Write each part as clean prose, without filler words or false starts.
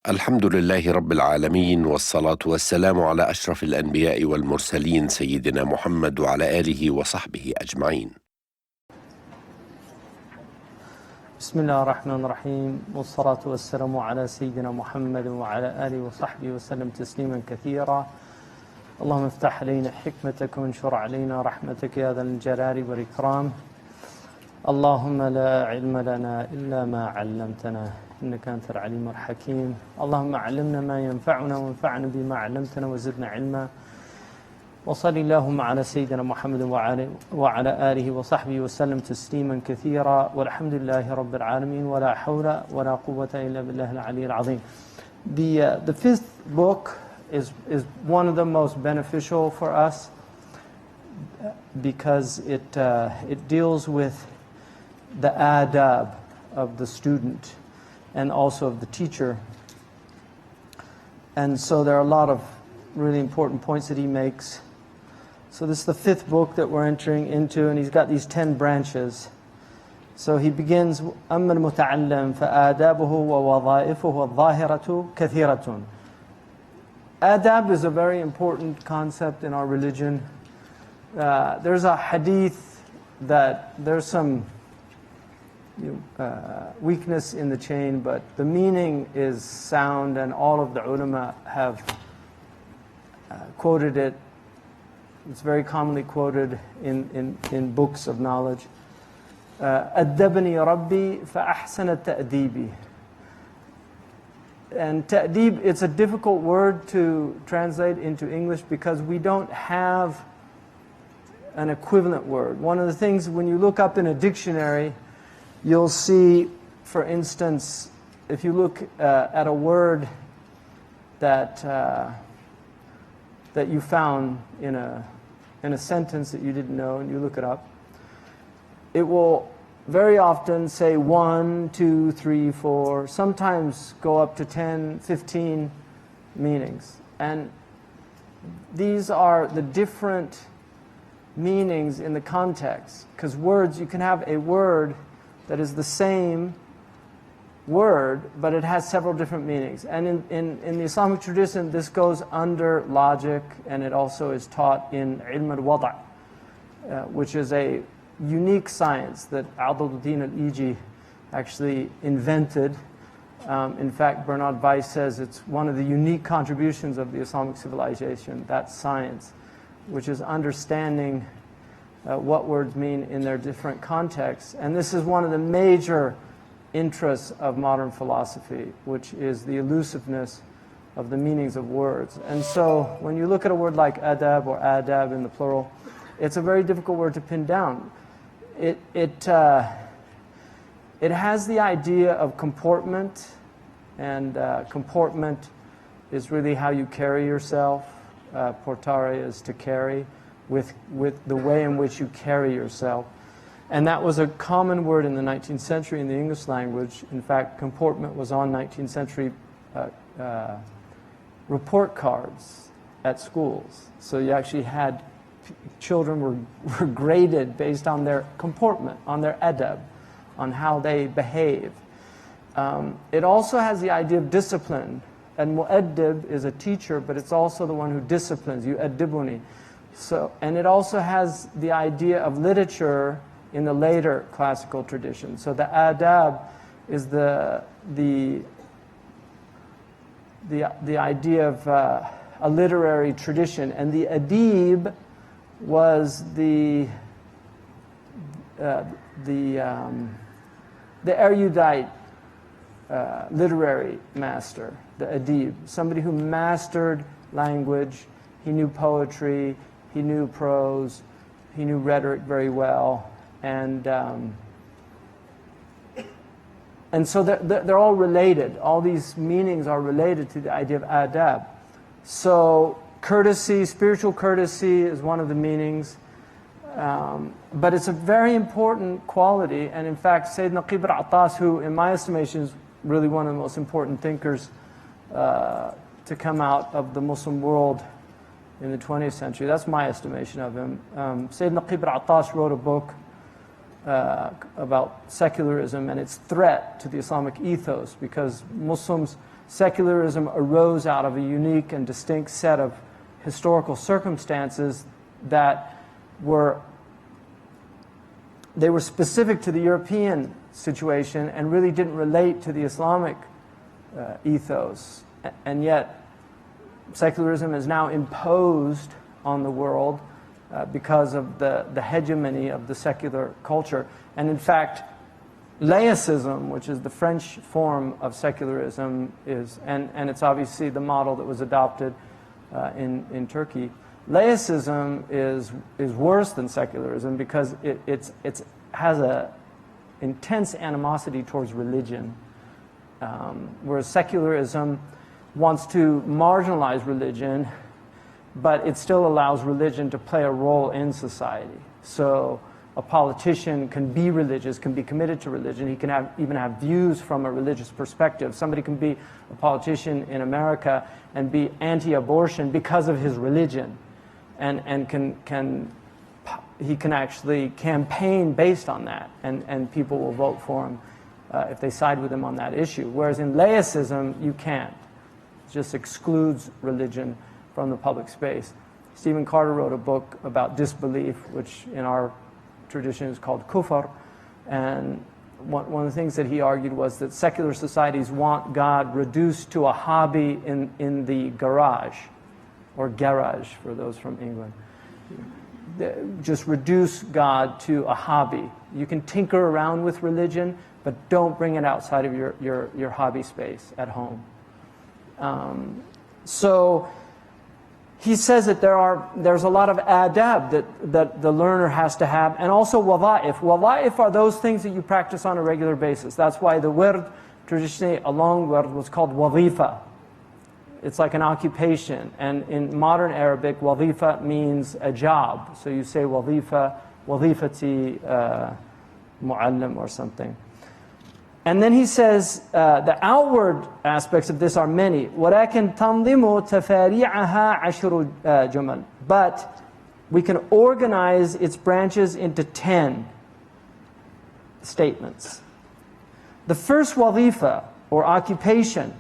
الحمد لله رب العالمين، والصلاة والسلام على أشرف الأنبياء والمرسلين سيدنا محمد وعلى آله وصحبه أجمعين. بسم الله الرحمن الرحيم، والصلاة والسلام على سيدنا محمد وعلى آله وصحبه وسلم تسليما كثيرا. اللهم افتح علينا حكمتك وانشر علينا رحمتك يا ذا الجلال والإكرام. اللهم لا علم لنا إلا ما علمتنا إنك أنت العليم الحكيم. اللهم علمنا ما ينفعنا وانفعنا بما علمتنا وزدنا علما. وصل اللهم على سيدنا محمد وعلى آله وصحبه وسلم تسليما كثيرا، والحمد لله رب العالمين، ولا حول ولا قوة إلا بالله العلي العظيم. The fifth book is one of the most beneficial for us because it deals with the adab of the student and also of the teacher. And so there are a lot of really important points that he makes. So this is the fifth book that we're entering into, and he's got these 10 branches. So he begins, أَمَّا الْمُتَعَلَّمْ فَآدَابُهُ وَوَظَائِفُهُ الظَّاهِرَةُ كَثِيرَةٌ. Adab is a very important concept in our religion. There's a hadith that there's some weakness in the chain, but the meaning is sound, and all of the ulama have quoted it. It's very commonly quoted in books of knowledge. أَدَّبَنِي رَبِّي فَأَحْسَنَ تَأْدِيبِي. And ta'deeb, it's a difficult word to translate into English because we don't have an equivalent word. One of the things, when you look up in a dictionary, you'll see, for instance, if you look at a word that you found in a sentence that you didn't know, and you look it up, it will very often say 1, 2, 3, 4, sometimes go up to 10, 15 meanings. And these are the different meanings in the context. Because words, you can have a word that is the same word, but it has several different meanings. And in the Islamic tradition, this goes under logic, and it also is taught in ilm al-wada', which is a unique science that Deen al-Iji actually invented. In fact, Bernard Weiss says it's one of the unique contributions of the Islamic civilization, that science, which is understanding what words mean in their different contexts. And this is one of the major interests of modern philosophy, which is the elusiveness of the meanings of words. And so when you look at a word like adab or adab in the plural, it's a very difficult word to pin down. It has the idea of comportment, and comportment is really how you carry yourself. Portare is to carry, with the way in which you carry yourself. And that was a common word in the 19th century in the English language. In fact, comportment was on 19th century report cards at schools. So you actually had children were graded based on their comportment, on their adab, on how they behave. It also has the idea of discipline. And mu'addib is a teacher, but it's also the one who disciplines. You addibuni. So, and it also has the idea of literature in the later classical tradition. So the adab is the idea of a literary tradition, and the adib was the erudite literary master, the adib, somebody who mastered language. He knew poetry, he knew prose, he knew rhetoric very well, and so they're all related. All these meanings are related to the idea of adab. So courtesy, spiritual courtesy is one of the meanings, but it's a very important quality. And in fact, Sayyidina Qibr Attas, who in my estimation is really one of the most important thinkers to come out of the Muslim world in the 20th century, that's my estimation of him. Sayyidina Qibr Attas wrote a book about secularism and its threat to the Islamic ethos, because Muslims secularism arose out of a unique and distinct set of historical circumstances that were specific to the European situation and really didn't relate to the Islamic ethos. And yet, secularism is now imposed on the world because of the hegemony of the secular culture. And in fact, laicism, which is the French form of secularism, and it's obviously the model that was adopted in Turkey. Laicism is worse than secularism because it has an intense animosity towards religion, whereas secularism wants to marginalize religion, but it still allows religion to play a role in society. So a politician can be religious, can be committed to religion. He can even have views from a religious perspective. Somebody can be a politician in America and be anti-abortion because of his religion, and he can actually campaign based on that, and people will vote for him if they side with him on that issue. Whereas in laicism, you can't. It just excludes religion from the public space. Stephen Carter wrote a book about disbelief, which in our tradition is called kufr, and one of the things that he argued was that secular societies want God reduced to a hobby in the garage, or garage for those from England. Just reduce God to a hobby. You can tinker around with religion, but don't bring it outside of your hobby space at home. So he says that there's a lot of adab that the learner has to have, and also wada'if. Wada'if are those things that you practice on a regular basis. That's why the wird, traditionally a long wird, was called wazifa. It's like an occupation. And in modern Arabic, wazifa means a job. So you say wazifa, wazifati mu'allim or something. And then he says the outward aspects of this are many. وَلَكِنْ تَنْظِمُ تَفَارِعَهَا عَشْرُ جُمَلٍ. But we can organize its branches into 10 statements. The first wazifa, or occupation,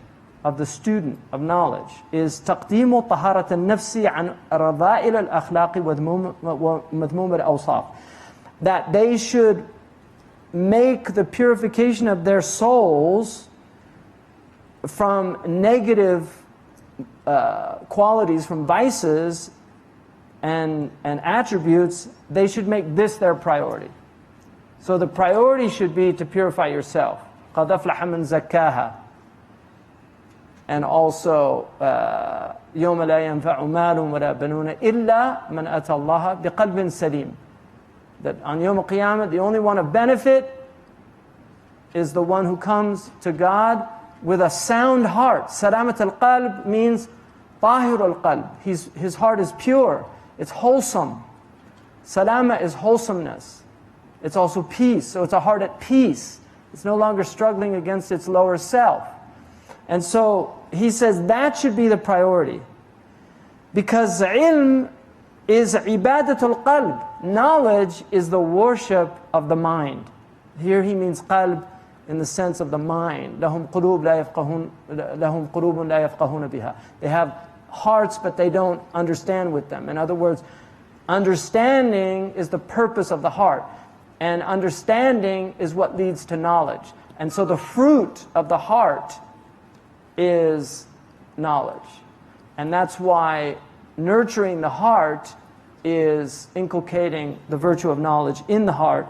of the student of knowledge is تقديم طهارة النفس عن رذائل الأخلاق ومذموم الأوصاف. That they should make the purification of their souls from negative qualities, from vices and attributes. They should make this their priority. So the priority should be to purify yourself. قَدْ أَفْلَحَ مَنْ زَكَّاهَا. And also, يَوْمَ لَا يَنْفَعُ مَالٌ وَلَا بَنُونَ إِلَّا مَنْ أَتَى اللَّهَ بِقَلْبٍ سَلِيمٍ. That on Yawm al-Qiyamah, the only one of benefit is the one who comes to God with a sound heart. Salamat al-qalb means tahir al-qalb. His heart is pure. It's wholesome. Salama is wholesomeness. It's also peace. So it's a heart at peace. It's no longer struggling against its lower self. And so he says that should be the priority. Because ilm is ibadatul qalb. Knowledge is the worship of the mind. Here he means qalb in the sense of the mind. لَهُمْ قُلُوبٌ لَا يَفْقَهُونَ بِهَا. They have hearts, but they don't understand with them. In other words, understanding is the purpose of the heart. And understanding is what leads to knowledge. And so the fruit of the heart is knowledge. And that's why nurturing the heart is inculcating the virtue of knowledge in the heart.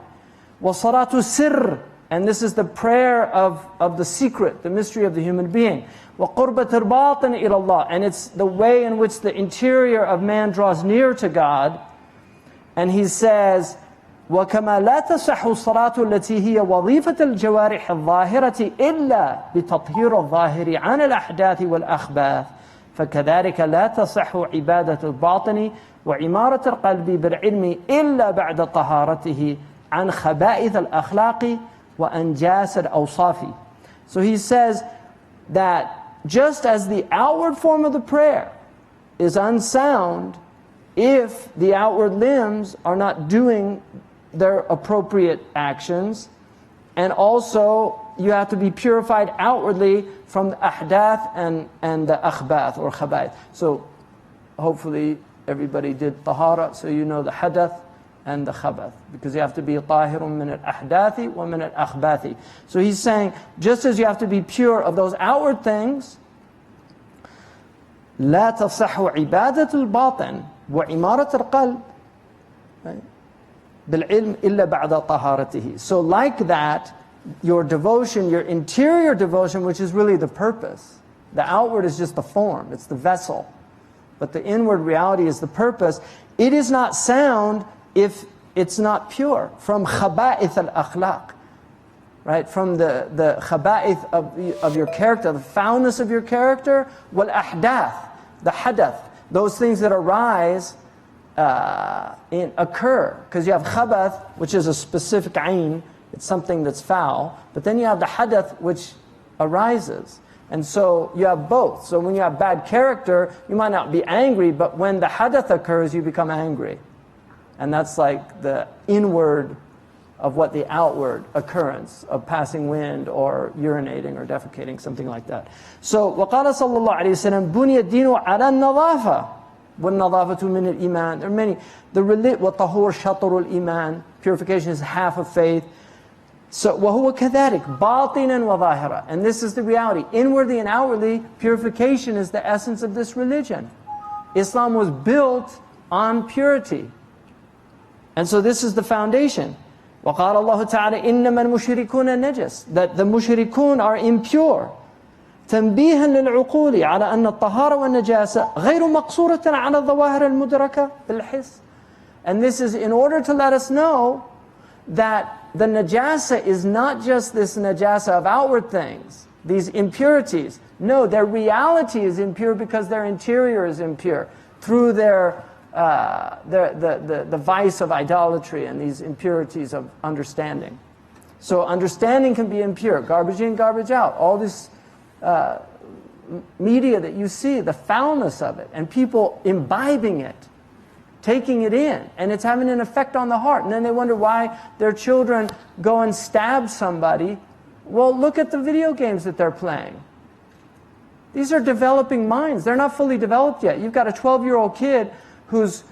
وَصَلَاتُ السِّرِّ. And this is the prayer of the secret, the mystery of the human being. وَقُرْبَةِ إِرْبَاطٍ إِلَى اللَّهِ. And it's the way in which the interior of man draws near to God. And he says, وَكَمَا لَا تَصَحُ الصَّلَاةُ الَّتِي هِيَ وَظِيفَةَ الْجَوَارِحِ الظَّاهِرَةِ إِلَّا بِتَطْهِيرِ الظَّاهِرِ عَنِ الْأَحْدَاثِ وَالْأَخْبَاثِ فَكَذَلِكَ لَا تَصَحُ عِبَادَةُ الْبَاطِنِ وَعِمَارَةَ الْقَلْبِ بِالْعِلْمِ إِلَّا بَعْدَ طَهَارَتِهِ عَنْ خَبَائِثِ الْأَخْلَاقِ وَأَنْجَاسِ الْأَوْصَافِ. So he says that just as the outward form of the prayer is unsound if the outward limbs are not doing their appropriate actions, and also you have to be purified outwardly from the ahdath and the akhbath or khabaith. So hopefully everybody did tahara, so you know the hadath and the khabath, because you have to be tahirun min al-ahdathi wa min al-akhbathi. So he's saying, just as you have to be pure of those outward things, لا تصح عبادة الباطن وعمارة القلب بالعلم إلا بعد طهارته. So like that, your devotion, your interior devotion, which is really the purpose. The outward is just the form, it's the vessel. But the inward reality is the purpose. It is not sound if it's not pure. From khaba'ith al-akhlaq, right? From the khaba'ith of your character, the foulness of your character, wal ahdath, the hadath, those things that arise, occur. Because you have khabath, which is a specific ayn, it's something that's foul, but then you have the hadath, which arises. And so you have both. So when you have bad character, you might not be angry, but when the hadath occurs, you become angry. And that's like the inward of what the outward occurrence of passing wind or urinating or defecating, something like that. So وقال صلى الله عليه وسلم بني الدين على النظافة والنظافة من الإيمان. There are many. والطهور شطر الإيمان. Purification is half of faith. So وهو كذلك باطنا وظاهرا. And this is the reality. Inwardly and outwardly, purification is the essence of this religion. Islam was built on purity. And so this is the foundation. وقال الله تعالى إنما المشركون نجس. That the mushrikun are impure. تنبيها للعقول على أن الطهارة والنجاسة غير مقصورة على الظواهر المدركة بالحس. And this is in order to let us know that the najasa is not just this najasa of outward things, these impurities. No, their reality is impure because their interior is impure through the vice of idolatry and these impurities of understanding. So understanding can be impure, garbage in, garbage out. All this media that you see, the foulness of it, and people imbibing it, taking it in, and it's having an effect on the heart. And then they wonder why their children go and stab somebody. Well, look at the video games that they're playing. These are developing minds. They're not fully developed yet. You've got a 12-year-old kid who's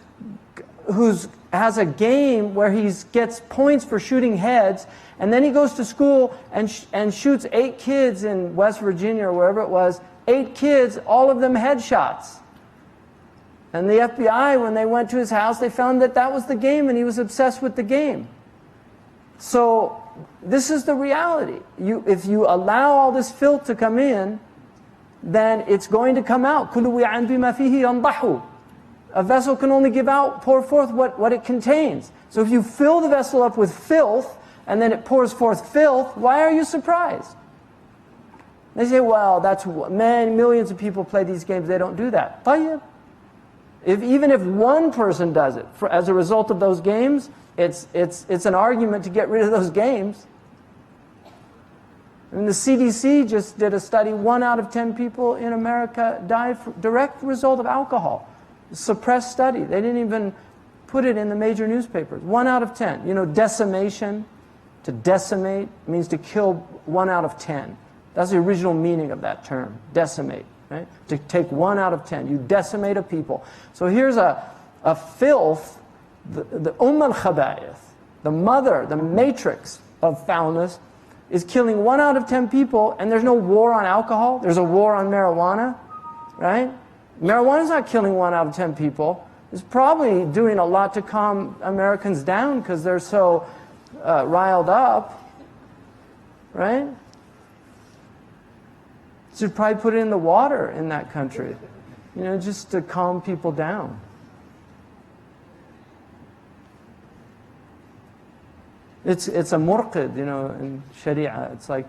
has a game where he gets points for shooting heads, and then he goes to school and shoots 8 kids in West Virginia or wherever it was, 8 kids, all of them headshots. And the FBI, when they went to his house, they found that that was the game, and he was obsessed with the game. So this is the reality. If you allow all this filth to come in, then it's going to come out. كُلُّ وِعَنْ بِمَا فِيهِ يَنْضَحُ. A vessel can only give out, pour forth what it contains. So if you fill the vessel up with filth, and then it pours forth filth, why are you surprised? They say, well, that's millions of people play these games, they don't do that. طيب. Even if one person does it, as a result of those games, it's an argument to get rid of those games. I mean, the CDC just did a study, 1 out of 10 people in America die for direct result of alcohol. Suppressed study. They didn't even put it in the major newspapers. 1 out of 10. You know, decimation, to decimate means to kill 1 out of 10. That's the original meaning of that term, decimate. Right? To take 1 out of 10. You decimate a people. So here's a filth, the al-khaba'ith, the mother, the matrix of foulness, is killing 1 out of 10 people, and there's no war on alcohol. There's a war on marijuana, right? Marijuana's not killing 1 out of 10 people. It's probably doing a lot to calm Americans down because they're so riled up, right? Should probably put it in the water in that country, you know, just to calm people down. It's a murqid, you know, in Sharia. It's like,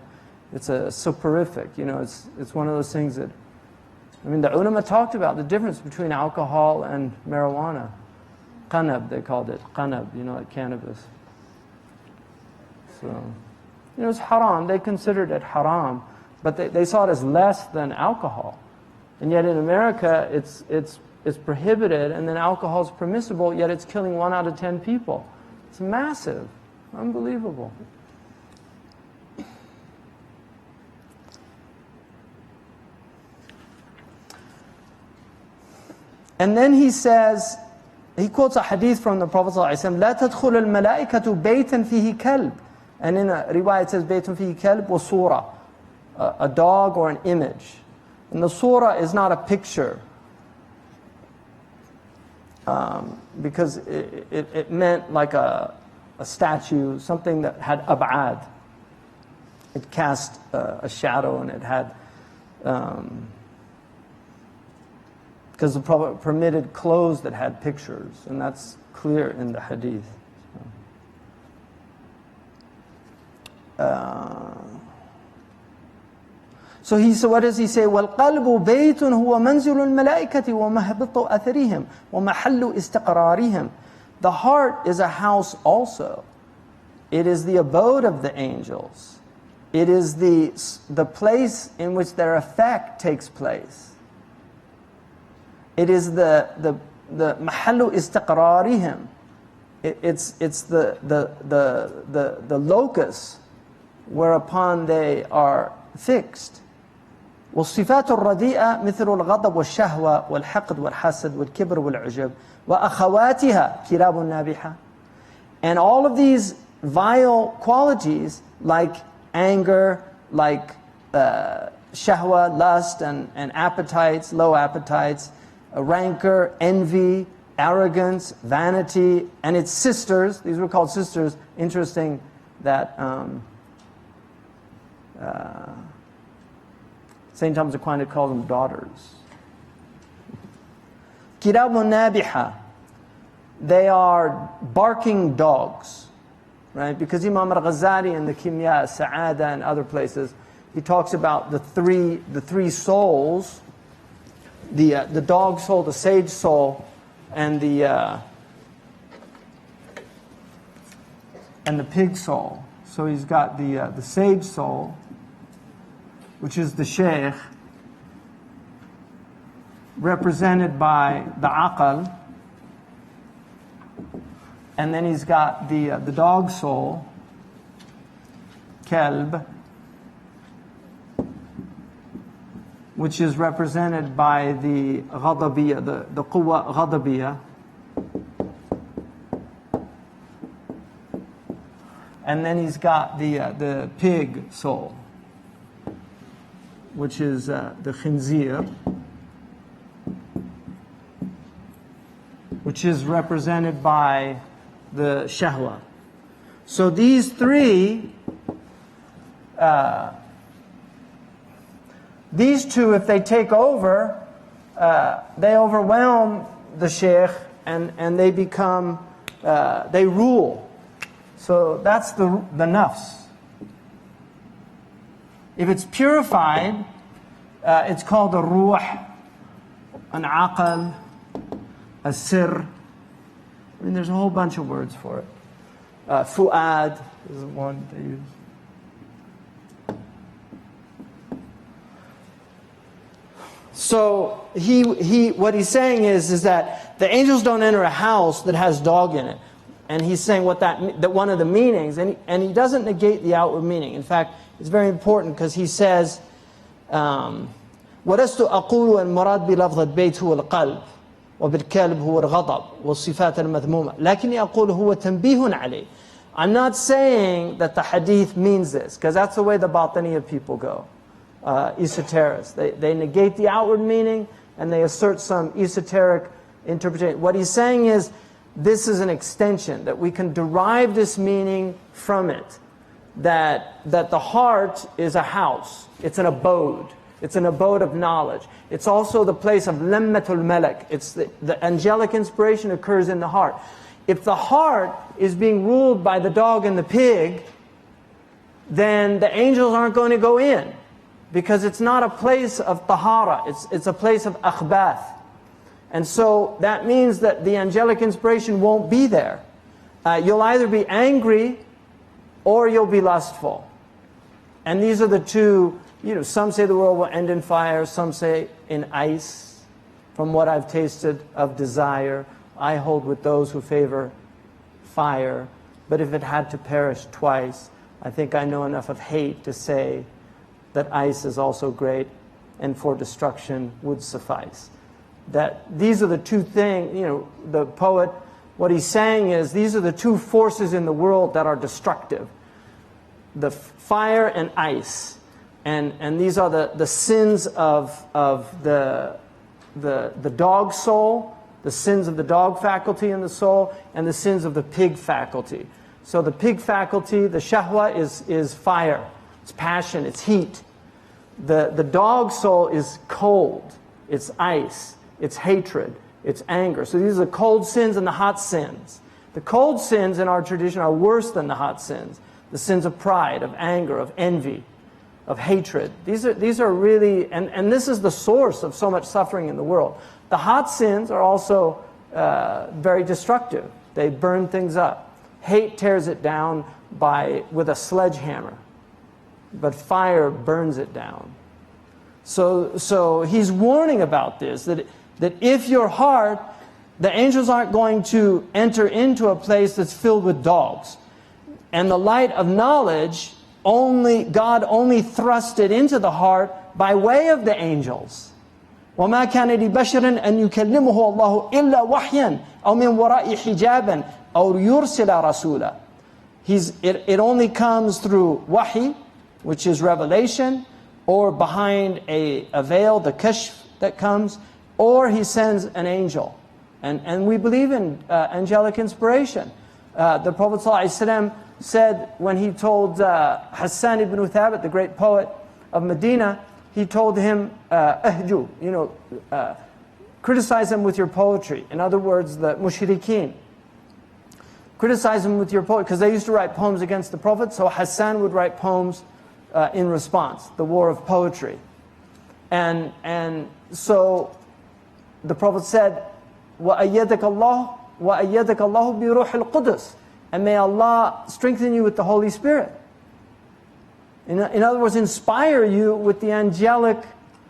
it's a soporific, you know, it's one of those things that, I mean, the ulama talked about the difference between alcohol and marijuana. Qanab, they called it. Qanab, you know, like cannabis. So, you know, it's haram. They considered it haram. But they saw it as less than alcohol. And yet in America, it's prohibited, and then alcohol is permissible, yet it's killing 1 out of 10 people. It's massive. Unbelievable. And then he says, he quotes a hadith from the Prophet ﷺ, لا تدخل الملائكة بيتا فيه كلب. And in a riwayah it says بيت فيه كلب وصورة, a dog or an image. And the surah is not a picture, because it meant like a statue, something that had ab'ad. It cast a shadow, and it had, because the Prophet permitted clothes that had pictures, and that's clear in the hadith. So what does he say? وَالْقَلْبُ بَيْتٌ هُوَ مَنْزِلُ الْمَلَائِكَةِ وَمَهْبِطُ أَثَرِهِمْ وَمَحَلُّ إِسْتِقْرَارِهِمْ. The heart is a house also. It is the abode of the angels. It is the place in which their effect takes place. It is the mahallu istiqrarihim. It's the locus whereupon they are fixed. والصفات الرديئة مثل الغضب والشهوة والحقد والحسد والكبر والعجب وأخواتها كلاب النابحة. And all of these vile qualities, like anger, like shahwa, lust, and appetites, low appetites, rancor, envy, arrogance, vanity, and its sisters. These were called sisters. Interesting that St. Thomas Aquinas calls them daughters. Kirabun nabiha. They are barking dogs, right? Because Imam Ghazali in the Kimya, Sa'ada, and other places, he talks about the three souls, the dog soul, the sage soul, and the pig soul. So he's got the sage soul, which is the shaykh, represented by the aqal, and then he's got the dog soul, kalb, which is represented by the ghadabiyya, the quwwa ghadabiyya. And then he's got the pig soul, which is the khinzir, which is represented by the shahwa. So these three, these two, if they take over, they overwhelm the sheikh, and they become, they rule. So that's the nafs. If it's purified, it's called a ruh, an aqal, a sir. I mean, there's a whole bunch of words for it. Fu'ad is one they use. So what he's saying is that the angels don't enter a house that has dog in it. And he's saying that one of the meanings, and he doesn't negate the outward meaning. In fact, it's very important because he says, وَلَسْتُ أَقُولُ الْمُرَادْ بِلَفْظِ الْبَيْتِ هُوَ الْقَلْبِ وَبِالْكَلْبِ هُوَ الْغَضَبِ وَالصِّفَاتِ الْمَذْمُومَةِ لَكِنِّي أَقُولُ هُوَ تَنْبِيهٌ عَلَيْهِ. I'm not saying that the hadith means this, because that's the way the Batiniya people go, esoterics. They negate the outward meaning, and they assert some esoteric interpretation. What he's saying is, this is an extension, that we can derive this meaning from it. That the heart is a house. It's an abode. It's an abode of knowledge. It's also the place of lammatul malak. It's the angelic inspiration occurs in the heart. If the heart is being ruled by the dog and the pig, then the angels aren't going to go in, because it's not a place of tahara. It's a place of akhbath. And so that means that the angelic inspiration won't be there. You'll either be angry or you'll be lustful. And these are the two, some say the world will end in fire, some say in ice. From what I've tasted of desire, I hold with those who favor fire. But if it had to perish twice, I think I know enough of hate to say that ice is also great, and for destruction would suffice. that these are the two things, the poet, what he's saying is these are the two forces in the world that are destructive. The fire and ice. And these are the sins of the dog soul, the sins of the dog faculty in the soul, and the sins of the pig faculty. So the pig faculty, the shahwa, is fire. It's passion, it's heat. The dog soul is cold, it's ice, it's hatred, it's anger. So these are the cold sins and the hot sins. The cold sins in our tradition are worse than the hot sins. The sins of pride, of anger, of envy, of hatred. These are really, and this is the source of so much suffering in the world. The hot sins are also very destructive. They burn things up. Hate tears it down with a sledgehammer, but fire burns it down. So he's warning about this, that if your heart, the angels aren't going to enter into a place that's filled with dogs. And the light of knowledge, God only thrust it into the heart by way of the angels. وَمَا كَانَ لِبَشَرٍ أَن يُكَلِّمُهُ اللَّهُ إِلَّا وَحْيًا أَوْ مِنْ وَرَاءِ حِجَابٍ أَوْ يُرْسِلَ رَسُولًا. It only comes through wahi, which is revelation, or behind a veil, the kashf that comes, or he sends an angel. And we believe in angelic inspiration. The Prophet ﷺ said when he told Hassan ibn Thabit, the great poet of Medina, he told him, ahju, criticize him with your poetry. In other words, the mushrikeen. Criticize him with your poetry, because they used to write poems against the Prophet, so Hassan would write poems in response, the war of poetry. And so the Prophet said, وَأَيَّدَكَ اللَّهُ بِرُوحِ الْقُدُسِ, and may Allah strengthen you with the Holy Spirit. In other words, inspire you with the angelic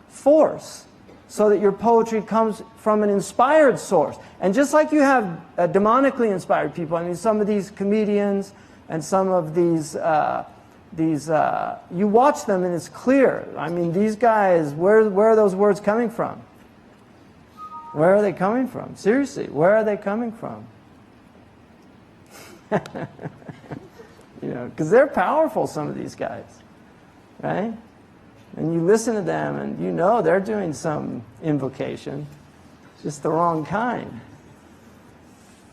force, so that your poetry comes from an inspired source. And just like you have demonically inspired people, I mean, some of these comedians and some of these, you watch them and it's clear. I mean, these guys, where are those words coming from? Where are they coming from? Seriously, where are they coming from? Because they're powerful, some of these guys, right? And you listen to them and they're doing some invocation, just the wrong kind,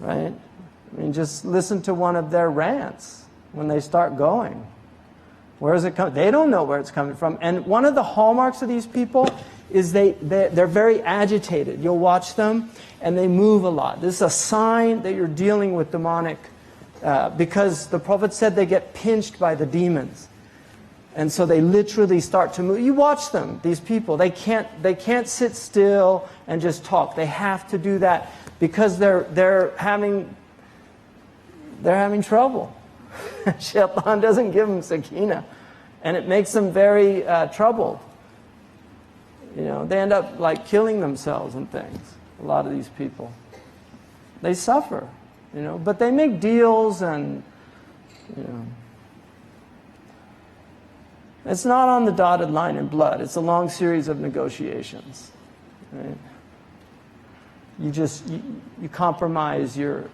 right? I mean, just listen to one of their rants when they start going. Where is it coming? They don't know where it's coming from. And one of the hallmarks of these people is they're very agitated. You'll watch them and they move a lot. This is a sign that you're dealing with demonic, because the Prophet said they get pinched by the demons. And so they literally start to move. You watch them, these people. They can't sit still and just talk. They have to do that because they're having trouble. Shaitan doesn't give them sakina, and it makes them very troubled. They end up like killing themselves and things. A lot of these people, they suffer, but they make deals and it's not on the dotted line in blood. It's a long series of negotiations. Right? You compromise your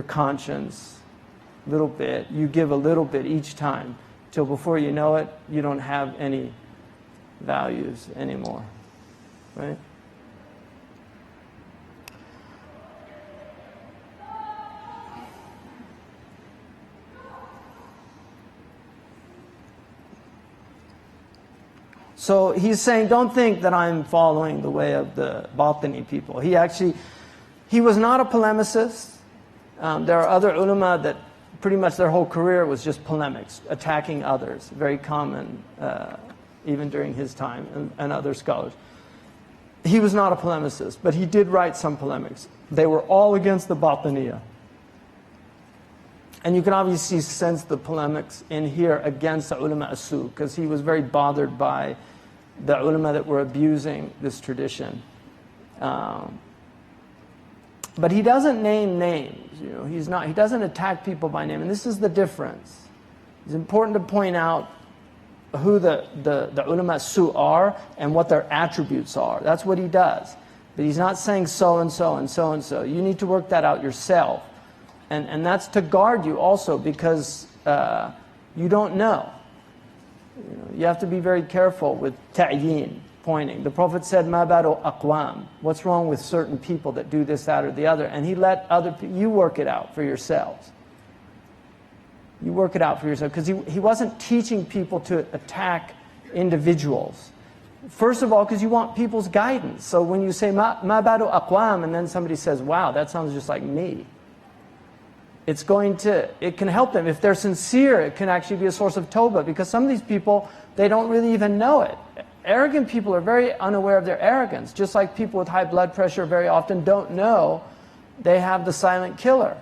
conscience a little bit. You give a little bit each time, till before you know it, you don't have any values anymore. Right? So he's saying, don't think that I'm following the way of the Batini people. He was not a polemicist. There are other ulama that pretty much their whole career was just polemics, attacking others. Very common, even during his time, and other scholars. He was not a polemicist, but he did write some polemics. They were all against the Batiniya. And you can obviously sense the polemics in here against the ulama as-su, because he was very bothered by the ulama that were abusing this tradition. But he doesn't name names. He doesn't attack people by name, and this is the difference. It's important to point out who the ulama as-su are and what their attributes are. That's what he does. But he's not saying so and so and so and so. You need to work that out yourself. And that's to guard you also, because you don't know. You have to be very careful with ta'yin, pointing. The Prophet said, "Ma baru aqwam." What's wrong with certain people that do this, that, or the other? And he let other people, you work it out for yourselves. You work it out for yourself. Because he wasn't teaching people to attack individuals. First of all, because you want people's guidance. So when you say, ma baru aqwam, and then somebody says, wow, that sounds just like me. It can help them. If they're sincere, it can actually be a source of tawbah, because some of these people, they don't really even know it. Arrogant people are very unaware of their arrogance, just like people with high blood pressure very often don't know they have the silent killer.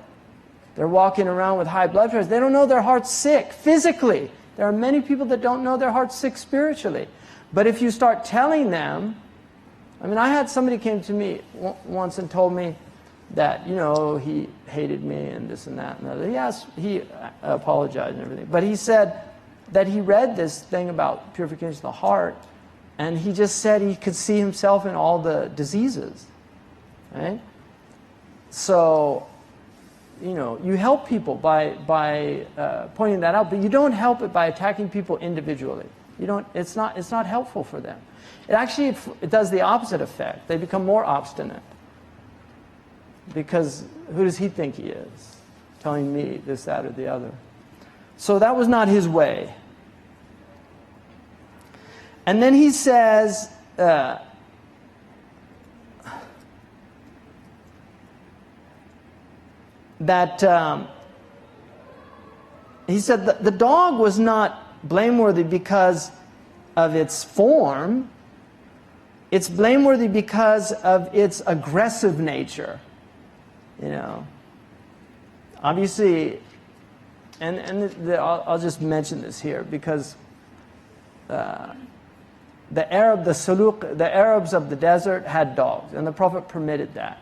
They're walking around with high blood pressure. They don't know their heart's sick physically. There are many people that don't know their heart's sick spiritually. But if you start telling them, I had somebody came to me once and told me that, he hated me and this and that and that. Yes, he apologized and everything. But he said that he read this thing about purification of the heart, and he just said he could see himself in all the diseases. Right? So, you help people by pointing that out, but you don't help it by attacking people individually. It's not helpful for them. It does the opposite effect. They become more obstinate. Because who does he think he is? Telling me this, that, or the other. So that was not his way. And then he says, that he said that the dog was not blameworthy because of its form. It's blameworthy because of its aggressive nature. Obviously, I'll just mention this here, because the Arabs of the desert had dogs, and the Prophet permitted that.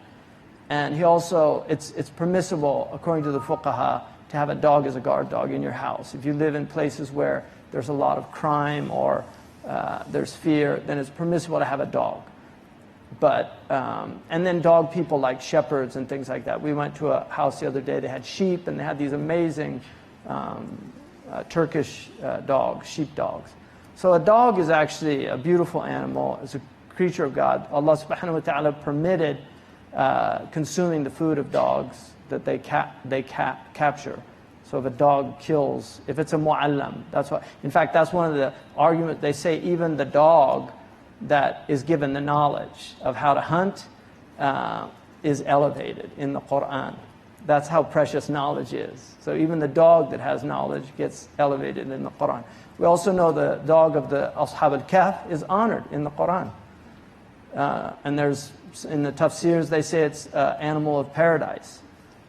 And he also, it's permissible, according to the fuqaha, to have a dog as a guard dog in your house. If you live in places where there's a lot of crime or there's fear, then it's permissible to have a dog. But, and then dog people like shepherds and things like that. We went to a house the other day, they had sheep, and they had these amazing Turkish dogs, sheep dogs. So a dog is actually a beautiful animal. It's a creature of God. Allah subhanahu wa ta'ala permitted consuming the food of dogs that they capture. So if a dog kills, if it's a mu'allam, that's what. In fact, that's one of the arguments. They say even the dog that is given the knowledge of how to hunt is elevated in the Quran. That's how precious knowledge is. So even the dog that has knowledge gets elevated in the Quran. We also know the dog of the Ashab al-Kahf is honored in the Quran. And there's, in the tafsirs, they say it's animal of paradise.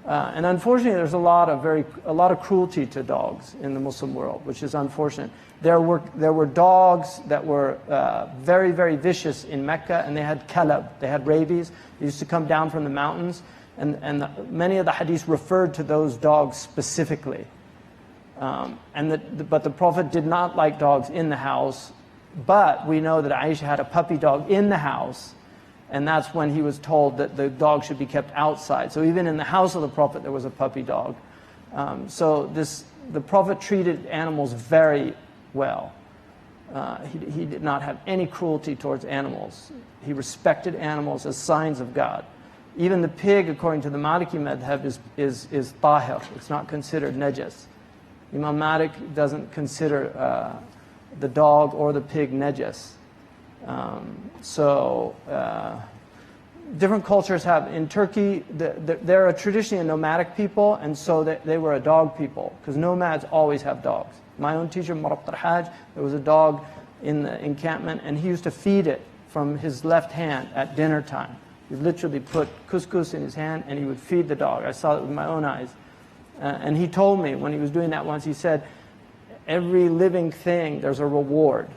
And unfortunately, there's a lot of cruelty to dogs in the Muslim world, which is unfortunate. There were dogs that were very, very vicious in Mecca, and they had kalab, they had rabies. They used to come down from the mountains, and many of the hadiths referred to those dogs specifically. But the Prophet did not like dogs in the house, but we know that Aisha had a puppy dog in the house, and that's when he was told that the dog should be kept outside. So even in the house of the Prophet, there was a puppy dog. The Prophet treated animals very well. He did not have any cruelty towards animals. He respected animals as signs of God. Even the pig, according to the Maliki madhab, is tahir. It's not considered najas. Imam Malik doesn't consider the dog or the pig najas. Different cultures have, in Turkey, they're traditionally a nomadic people, and so they were a dog people, because nomads always have dogs. My own teacher, Marabt al-Hajj, there was a dog in the encampment, and he used to feed it from his left hand at dinner time. He literally put couscous in his hand, and he would feed the dog. I saw it with my own eyes. And he told me, when he was doing that once, he said, every living thing, there's a reward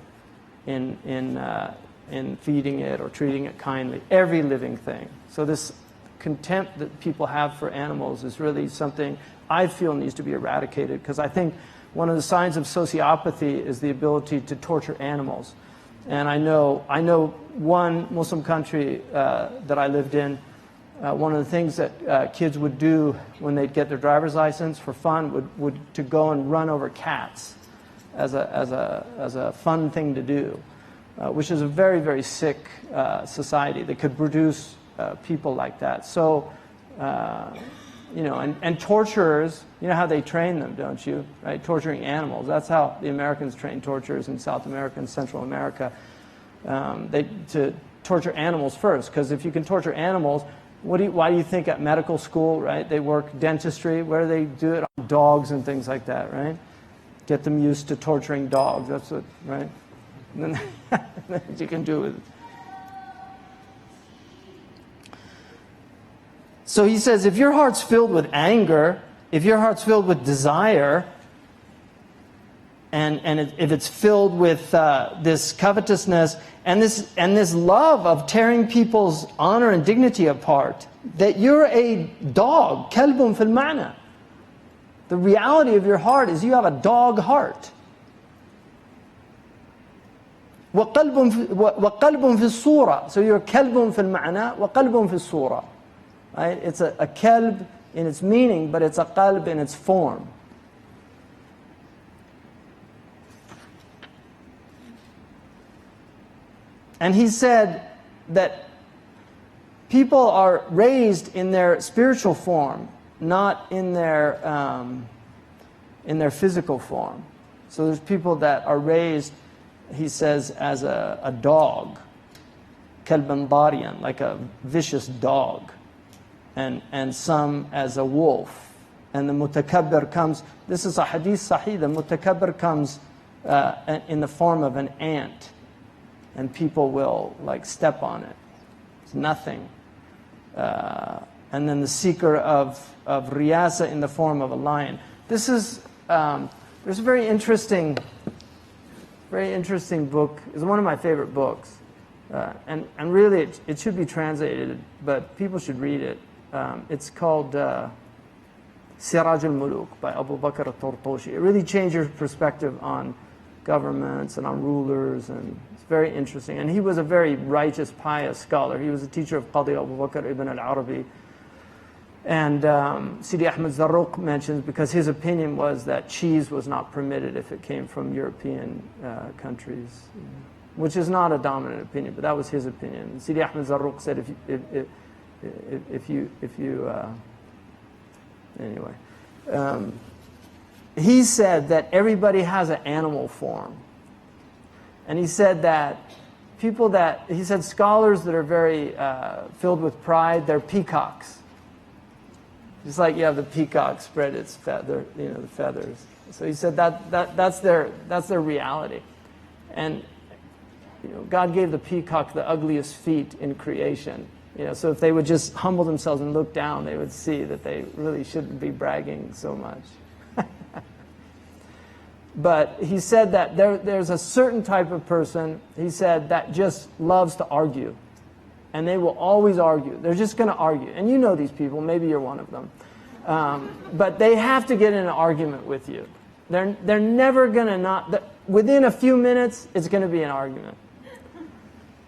in feeding it or treating it kindly. Every living thing. So this contempt that people have for animals is really something I feel needs to be eradicated, because I think one of the signs of sociopathy is the ability to torture animals. And I know one Muslim country that I lived in, one of the things that kids would do when they'd get their driver's license for fun would to go and run over cats as a fun thing to do, which is a very, very sick society that could produce people like that. So, and torturers, you know how they train them, don't you? Right? Torturing animals. That's how the Americans train torturers in South America and Central America. To torture animals first, because if you can torture animals, why do you think at medical school, right, they work dentistry? Where do they do it? On dogs and things like that, right? Get them used to torturing dogs. That's what, right? And then what you can do with it. So he says, if your heart's filled with anger, if your heart's filled with desire, and if it's filled with this covetousness and this love of tearing people's honor and dignity apart, that you're a dog, kalbun fil ma'na. The reality of your heart is you have a dog heart. وَقَلْبٌ فِي الصُّورَةِ. So you're kalbun fil ma'na, وَقَلْبٌ فِي الصُّورَةِ. Right? It's a kalb in its meaning, but it's a qalb in its form. And he said that people are raised in their spiritual form, not in their physical form. So there's people that are raised, he says, as a dog, kalban dariyan, like a vicious dog. And some as a wolf. And the mutakabbir comes, this is a hadith sahih, the mutakabbir comes in the form of an ant. And people will like step on it. It's nothing. And then the seeker of riyasa in the form of a lion. This is, there's a very interesting book. It's one of my favorite books. And really it should be translated, but people should read it. It's called Siraj al-Muluk by Abu Bakr al-Tortoshi. It really changed your perspective on governments and on rulers, and it's very interesting. And he was a very righteous, pious scholar. He was a teacher of Qadi Abu Bakr ibn al-Arabi. And Sidi Ahmed Zarruq mentions, because his opinion was that cheese was not permitted if it came from European countries, which is not a dominant opinion, but that was his opinion. Sidi Ahmed Zarruq said he said that everybody has an animal form. And he said that scholars that are very filled with pride, they're peacocks. Just like you have the peacock spread its feather, the feathers. So he said that's their reality. And God gave the peacock the ugliest feet in creation. So if they would just humble themselves and look down, they would see that they really shouldn't be bragging so much. But he said that there's a certain type of person, he said, that just loves to argue. And they will always argue. They're just going to argue. And you know these people. Maybe you're one of them. But they have to get in an argument with you. They're never going to not... Within a few minutes, it's going to be an argument.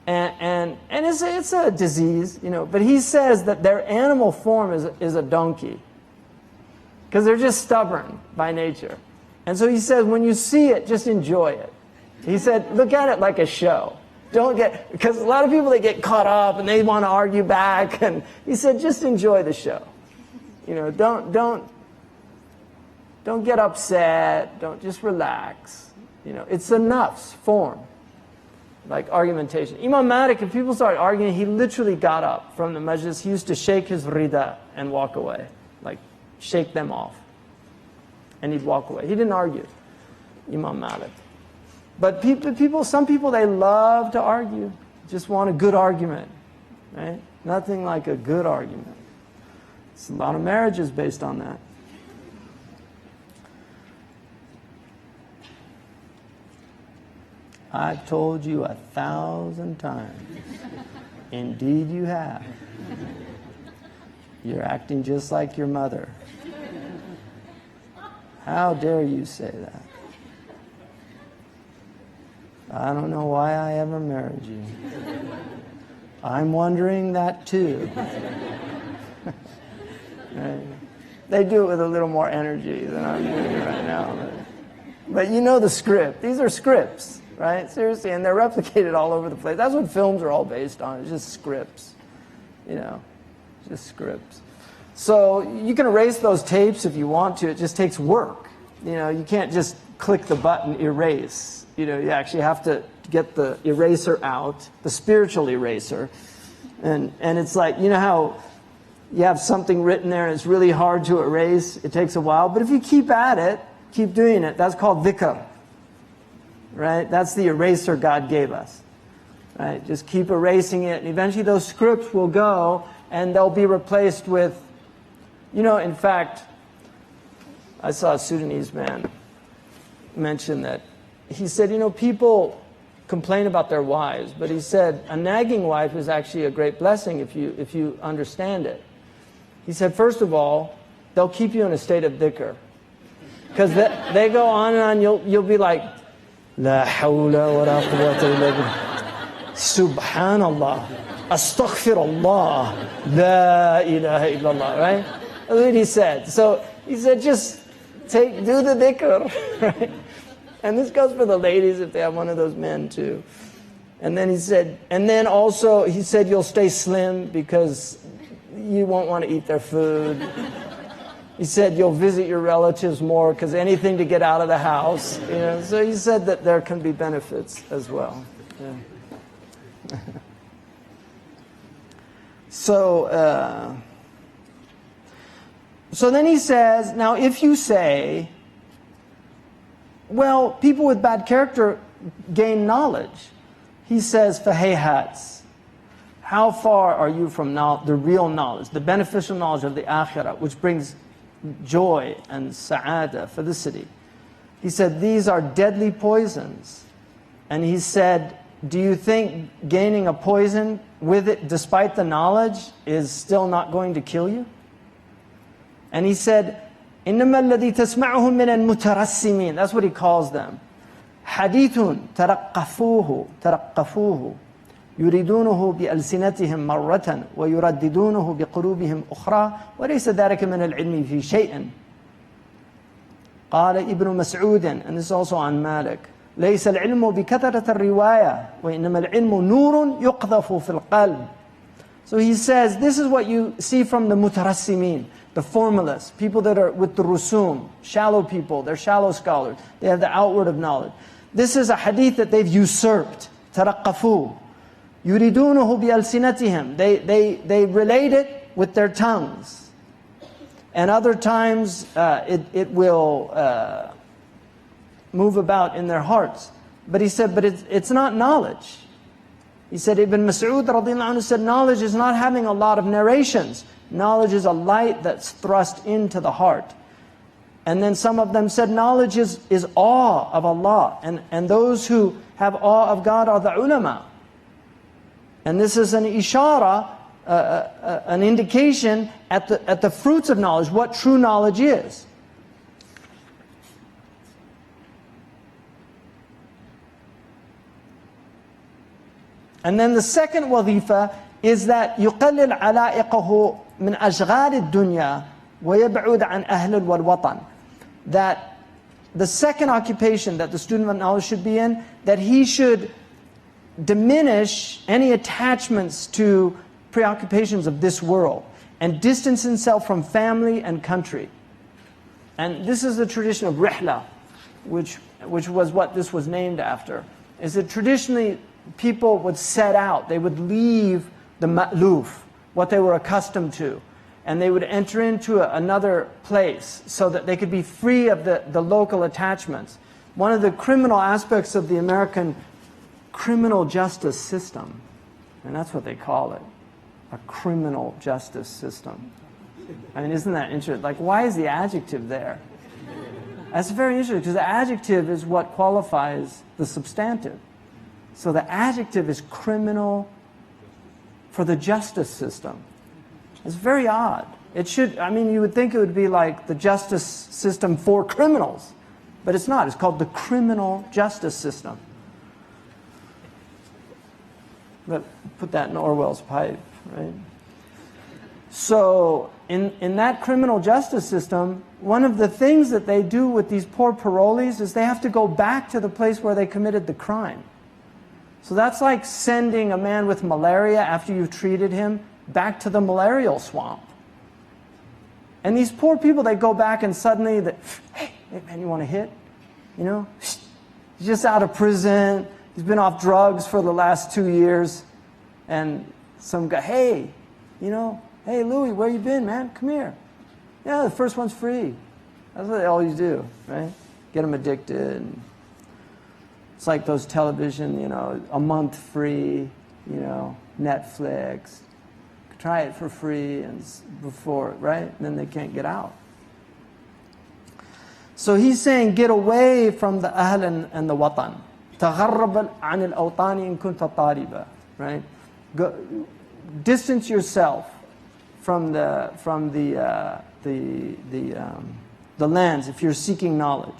And it's a disease, But he says that their animal form is a donkey. Because they're just stubborn by nature. And so he says, when you see it, just enjoy it. He said, look at it like a show. Because a lot of people, they get caught up and they want to argue back. And he said, just enjoy the show. Don't get upset. Don't, just relax. It's a nafs form, like argumentation. Imam Malik, if people started arguing, he literally got up from the majlis. He used to shake his rida and walk away, like shake them off. And he'd walk away. He didn't argue, Imam Malik. But some people, they love to argue. Just want a good argument, right? Nothing like a good argument. It's a lot of marriages based on that. I've told you 1,000 times. Indeed you have. You're acting just like your mother. How dare you say that? I don't know why I ever married you. I'm wondering that too. Right? They do it with a little more energy than I'm doing right now. But you know the script. These are scripts, right? Seriously, and they're replicated all over the place. That's what films are all based on. It's just scripts, you know, just scripts. So you can erase those tapes if you want to. It just takes work. You know, you can't just click the button, erase. You know, you actually have to get the eraser out, the spiritual eraser. And it's like, you know how you have something written there and it's really hard to erase? It takes a while. But if you keep at it, keep doing it, that's called dhikr. Right? That's the eraser God gave us. Right? Just keep erasing it. And eventually those scripts will go and they'll be replaced with, you know, in fact, I saw a Sudanese man mention that. He said, you know, people complain about their wives, but he said, a nagging wife is actually a great blessing if you understand it. He said, first of all, they'll keep you in a state of dhikr. Because they go on and on, you'll be like, La hawla wa la quwwata illa billah. Subhanallah. Astaghfirullah. La ilaha illallah. Right? That's what he said. So he said, just do the dhikr. Right? And this goes for the ladies if they have one of those men too. And then he said, and then also he said you'll stay slim because you won't want to eat their food. He said you'll visit your relatives more because anything to get out of the house. You know? So he said that there can be benefits as well. Yeah. So then he says, now if you say, well, people with bad character gain knowledge. He says, فَهَيْهَاتٍ. How far are you from the real knowledge, the beneficial knowledge of the akhirah, which brings joy and sa'ada, felicity? He said, these are deadly poisons. And he said, do you think gaining a poison with it, despite the knowledge, is still not going to kill you? And he said, إنما الذي تسمعه من المترسمين. That's what he calls them. حديث ترقفوه يريدونه بألسنتهم مرة ويرددونه بقلوبهم أخرى وليس ذلك من العلم في شيء. قال ابن مسعود, and this is also on Malik, ليس العلم بكثرة الرواية وإنما العلم نور يقذف في القلب. So he says, this is what you see from the mutarassimin, the formalists, people that are with the rusum, shallow people, they're shallow scholars, they have the outward of knowledge. This is a hadith that they've usurped, taraqqafu. Yuridunuhu bi alsinatihim. They relate it with their tongues. And other times it will move about in their hearts. But he said, but it's not knowledge. He said, Ibn Mas'ud radiyallahu anhu said, knowledge is not having a lot of narrations. Knowledge is a light that's thrust into the heart. And then some of them said, knowledge is awe of Allah. And those who have awe of God are the ulama. And this is an ishara, an indication at the fruits of knowledge, what true knowledge is. And then the second wazifa is that يقلل علائقه من أشغال الدنيا ويبعد عن أهل والوطن. That the second occupation that the student of knowledge should be in, that he should diminish any attachments to preoccupations of this world and distance himself from family and country. And this is the tradition of rihla, which was what this was named after. Is that traditionally people would set out, they would leave the ma'luf, what they were accustomed to, and they would enter into another place so that they could be free of the local attachments. One of the criminal aspects of the American criminal justice system, and that's what they call it, a criminal justice system. I mean, isn't that interesting? Like, why is the adjective there? That's very interesting, because the adjective is what qualifies the substantive. So the adjective is criminal for the justice system. It's very odd. It should, I mean, you would think it would be like the justice system for criminals, but it's not. It's called the criminal justice system. But put that in Orwell's pipe, right? So in that criminal justice system, one of the things that they do with these poor parolees is they have to go back to the place where they committed the crime. So that's like sending a man with malaria after you've treated him back to the malarial swamp. And these poor people, they go back and suddenly, hey man, you want to hit? You know, he's just out of prison. He's been off drugs for the last 2 years. And some guy, hey, you know, hey Louis, where you been, man? Come here. Yeah, the first one's free. That's what they always do, right? Get them addicted. It's like those television, you know, a month free, you know, Netflix. Try it for free and before, right? And then they can't get out. So he's saying, get away from the ahl and the watan. تغرب عن الأوطان إن كنت طالبا, right? Distance yourself from the lands if you're seeking knowledge,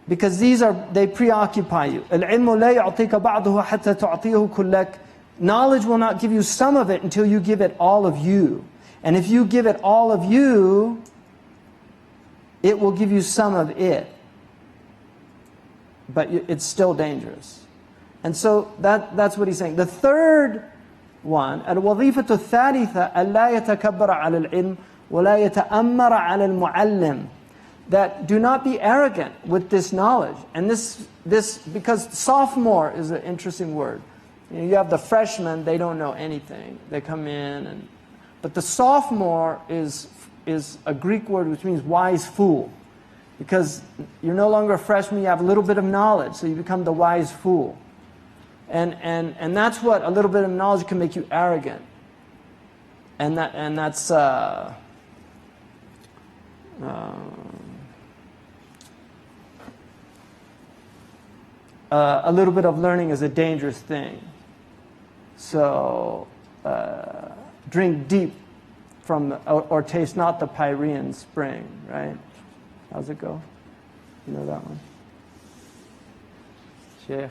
because they preoccupy you. العلم لا يعطيك بعضه حتى تعطيه كلك. Knowledge will not give you some of it until you give it all of you. And if you give it all of you, it will give you some of it. But it's still dangerous. And so that's what he's saying. The third one, الوظيفة الثالثة ألا يتكبر على العلم ولا يتأمر على المعلم. That do not be arrogant with this knowledge. And this because sophomore is an interesting word. You know, you have the freshmen, they don't know anything. They come in, but the sophomore is a Greek word which means wise fool. Because you're no longer a freshman, you have a little bit of knowledge, so you become the wise fool. And that's what a little bit of knowledge can make you arrogant. And that's a little bit of learning is a dangerous thing. So drink deep from or taste not the Pyrean spring, right? How's it go? You know that one? Shaykh.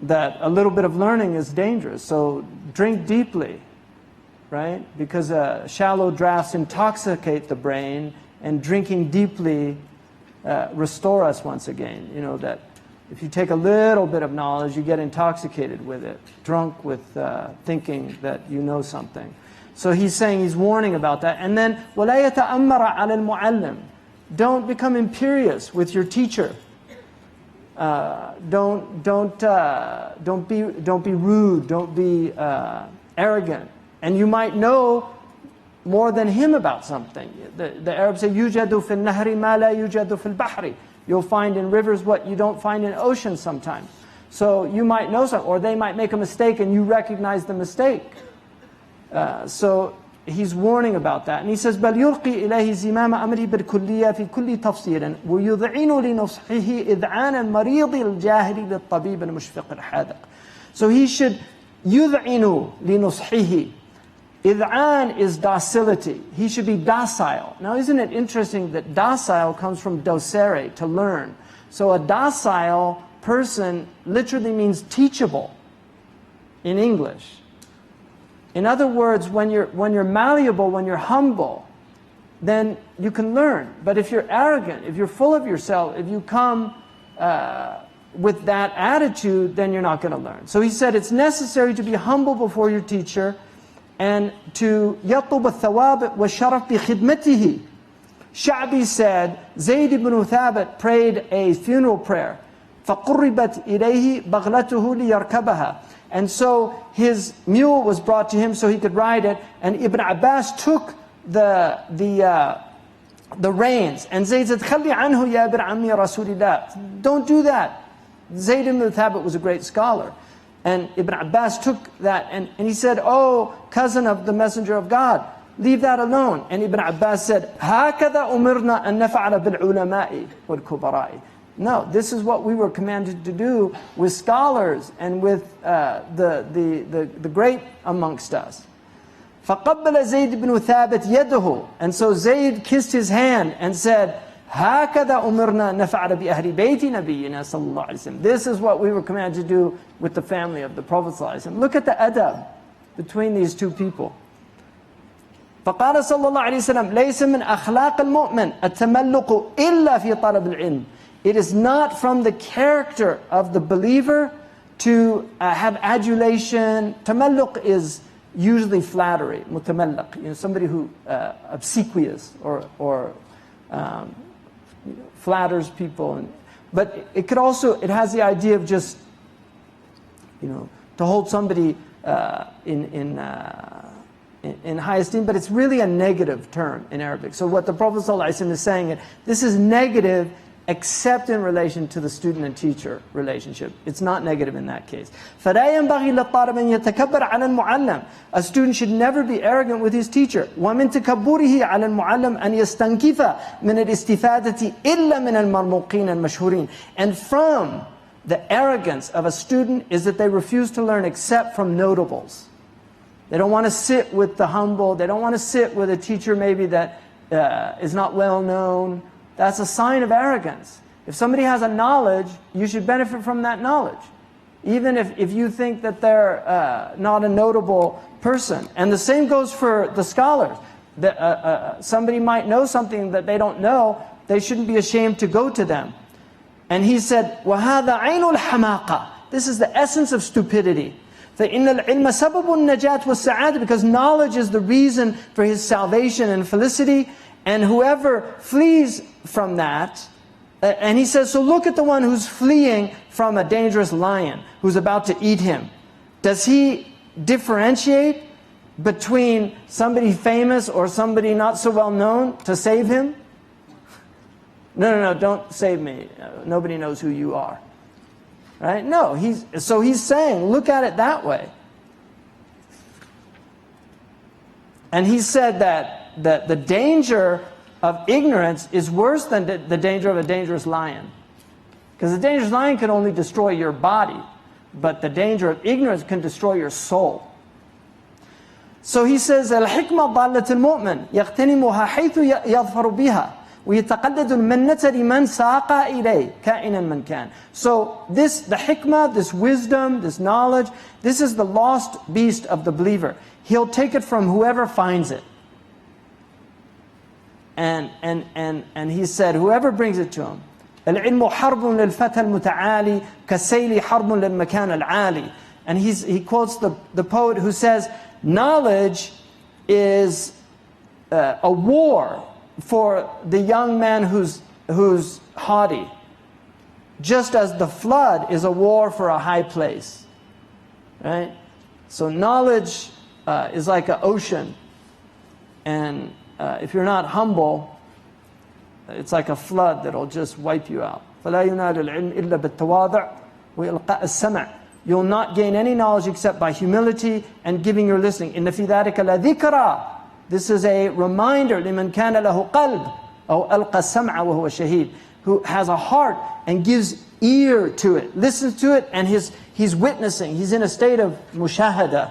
That a little bit of learning is dangerous. So drink deeply, right? Because shallow draughts intoxicate the brain, and drinking deeply restore us once again. You know that if you take a little bit of knowledge, you get intoxicated with it, drunk with thinking that you know something. So he's saying, he's warning about that. And then وَلَا يَتَأَمَّرَ عَلَى الْمُعَلِّمِ. Don't become imperious with your teacher. Don't be rude. Don't be arrogant. And you might know more than him about something. The Arabs say, يُوجَدُ فِي النَّهْرِ مَا لَا يُوجَدُ فِي الْبَحْرِ. You'll find in rivers what you don't find in oceans sometimes. So you might know something, or they might make a mistake and you recognize the mistake. So he's warning about that. And he says, بَلْ يُلْقِي إِلَيْهِ زِمَامَ أَمْرِهِ بِالْكُلِّيَّةِ فِي كُلِّ تَفْصِيلٍ وَيُذْعِنُ لِنُصْحِهِ إِذْعَانَ الْمَرِيضِ الْجَاهِلِ لِلطَّبِيبِ الْمُشْفِقِ الْحَاذِقِ. So he should يُذْعِنُ لِنُصْحِهِ. Id'an is docility. He should be docile. Now, isn't it interesting that docile comes from docere, to learn. So a docile person literally means teachable in English. In other words, when you're malleable, when you're humble, then you can learn. But if you're arrogant, if you're full of yourself, if you come with that attitude, then you're not going to learn. So he said it's necessary to be humble before your teacher, and to يطلب الثواب والشرف بخدمته. Sha'bi said, Zayd ibn Thabit prayed a funeral prayer. فَقُرِّبَتْ إِلَيْهِ بَغْلَتُهُ لِيَرْكَبَهَا. And so his mule was brought to him so he could ride it, and Ibn Abbas took the reins. And Zayd said, خَلِّ عَنْهُ يَا بِرْ عَمِّي رَسُولِ اللَّهِ. Don't do that. Zayd ibn Thabit was a great scholar. And Ibn Abbas took that and he said, oh, cousin of the Messenger of God, leave that alone. And Ibn Abbas said, هَكَذَا أُمِرْنَا أَن نَفْعَلَ بِالْعُلَمَاءِ وَالْكُبَرَاءِ. No, this is what we were commanded to do with scholars and with the great amongst us. فَقَبَّلَ زَيْدْ بْنُ ثَابِتْ يَدَهُ. And so Zayd kissed his hand and said, هكذا أمرنا نفعل بأهل بيت نبينا صلى الله عليه وسلم. This is what we were commanded to do with the family of the Prophet صلى الله عليه وسلم. Look at the adab between these two people. فقال صلى الله عليه وسلم ليس من أخلاق المؤمن التملق إلا في طلب العلم. It is not from the character of the believer to have adulation. Tamalluq is usually flattery, mutamallaq, somebody who obsequious or flatters people. But it could also, it has the idea of just, to hold somebody in high esteem, but it's really a negative term in Arabic. So what the Prophet ﷺ is saying, this is negative except in relation to the student and teacher relationship. It's not negative in that case. فَلَا يَنْبَغِي لِلطَّالِبِ أَنْ يَتَكَبَّرَ عَلَى الْمُعَلَّمِ. A student should never be arrogant with his teacher. وَمِنْ تَكَبُّرِهِ عَلَى الْمُعَلَّمِ أَنْ يَسْتَنْكِفَ مِنَ الْإِسْتِفَادَةِ إِلَّا مِنَ الْمَرْمُوقِينَ الْمَشْهُورِينَ. And from the arrogance of a student is that they refuse to learn except from notables. They don't want to sit with the humble. They don't want to sit with a teacher maybe that is not well known. That's a sign of arrogance. If somebody has a knowledge, you should benefit from that knowledge. Even if you think that they're not a notable person. And the same goes for the scholars. Somebody might know something that they don't know. They shouldn't be ashamed to go to them. And he said, وَهَذَا عَيْنُ الْحَمَاقَةِ. This is the essence of stupidity. فَإِنَّ الْعِلْمَ سَبَبُ النَّجَاةِ وَالسَّعَادَةِ. Because knowledge is the reason for his salvation and felicity. And whoever flees from that, and he says, so look at the one who's fleeing from a dangerous lion who's about to eat him. Does he differentiate between somebody famous or somebody not so well known to save him? No, don't save me. Nobody knows who you are. Right? No, so he's saying, look at it that way. And he said that the danger of ignorance is worse than the danger of a dangerous lion. Because the dangerous lion can only destroy your body, but the danger of ignorance can destroy your soul. So he says, الحكمة ضالة المؤمن يغتنمها حيث يظفر بها ويتقلد المنة لمن ساق إليه كائنا من كان. So the hikmah, this wisdom, this knowledge, this is the lost beast of the believer. He'll take it from whoever finds it. And he said, whoever brings it to him. العلم حرب للفتى المتعالي كالسيل حرب للمكان العالي. And he quotes the poet who says, knowledge is a war for the young man who's haughty, just as the flood is a war for a high place. Right? So knowledge is like an ocean, and if you're not humble, it's like a flood that'll just wipe you out. فَلَا يُنَالُ الْعِلْمِ إِلَّا بِالتَّوَاضُعِ وَإِلْقَاءِ السَّمْعِ. You'll not gain any knowledge except by humility and giving your listening. إِنَّ فِي ذَلِكَ لَذِكْرًا. This is a reminder لِمَنْ كَانَ لَهُ قَلْبٌ أَوْ أَلْقَى السَّمْعَ وَهُوَ شَهِيدٌ. Who has a heart and gives ear to it, listens to it, and he's witnessing. He's in a state of mushahada.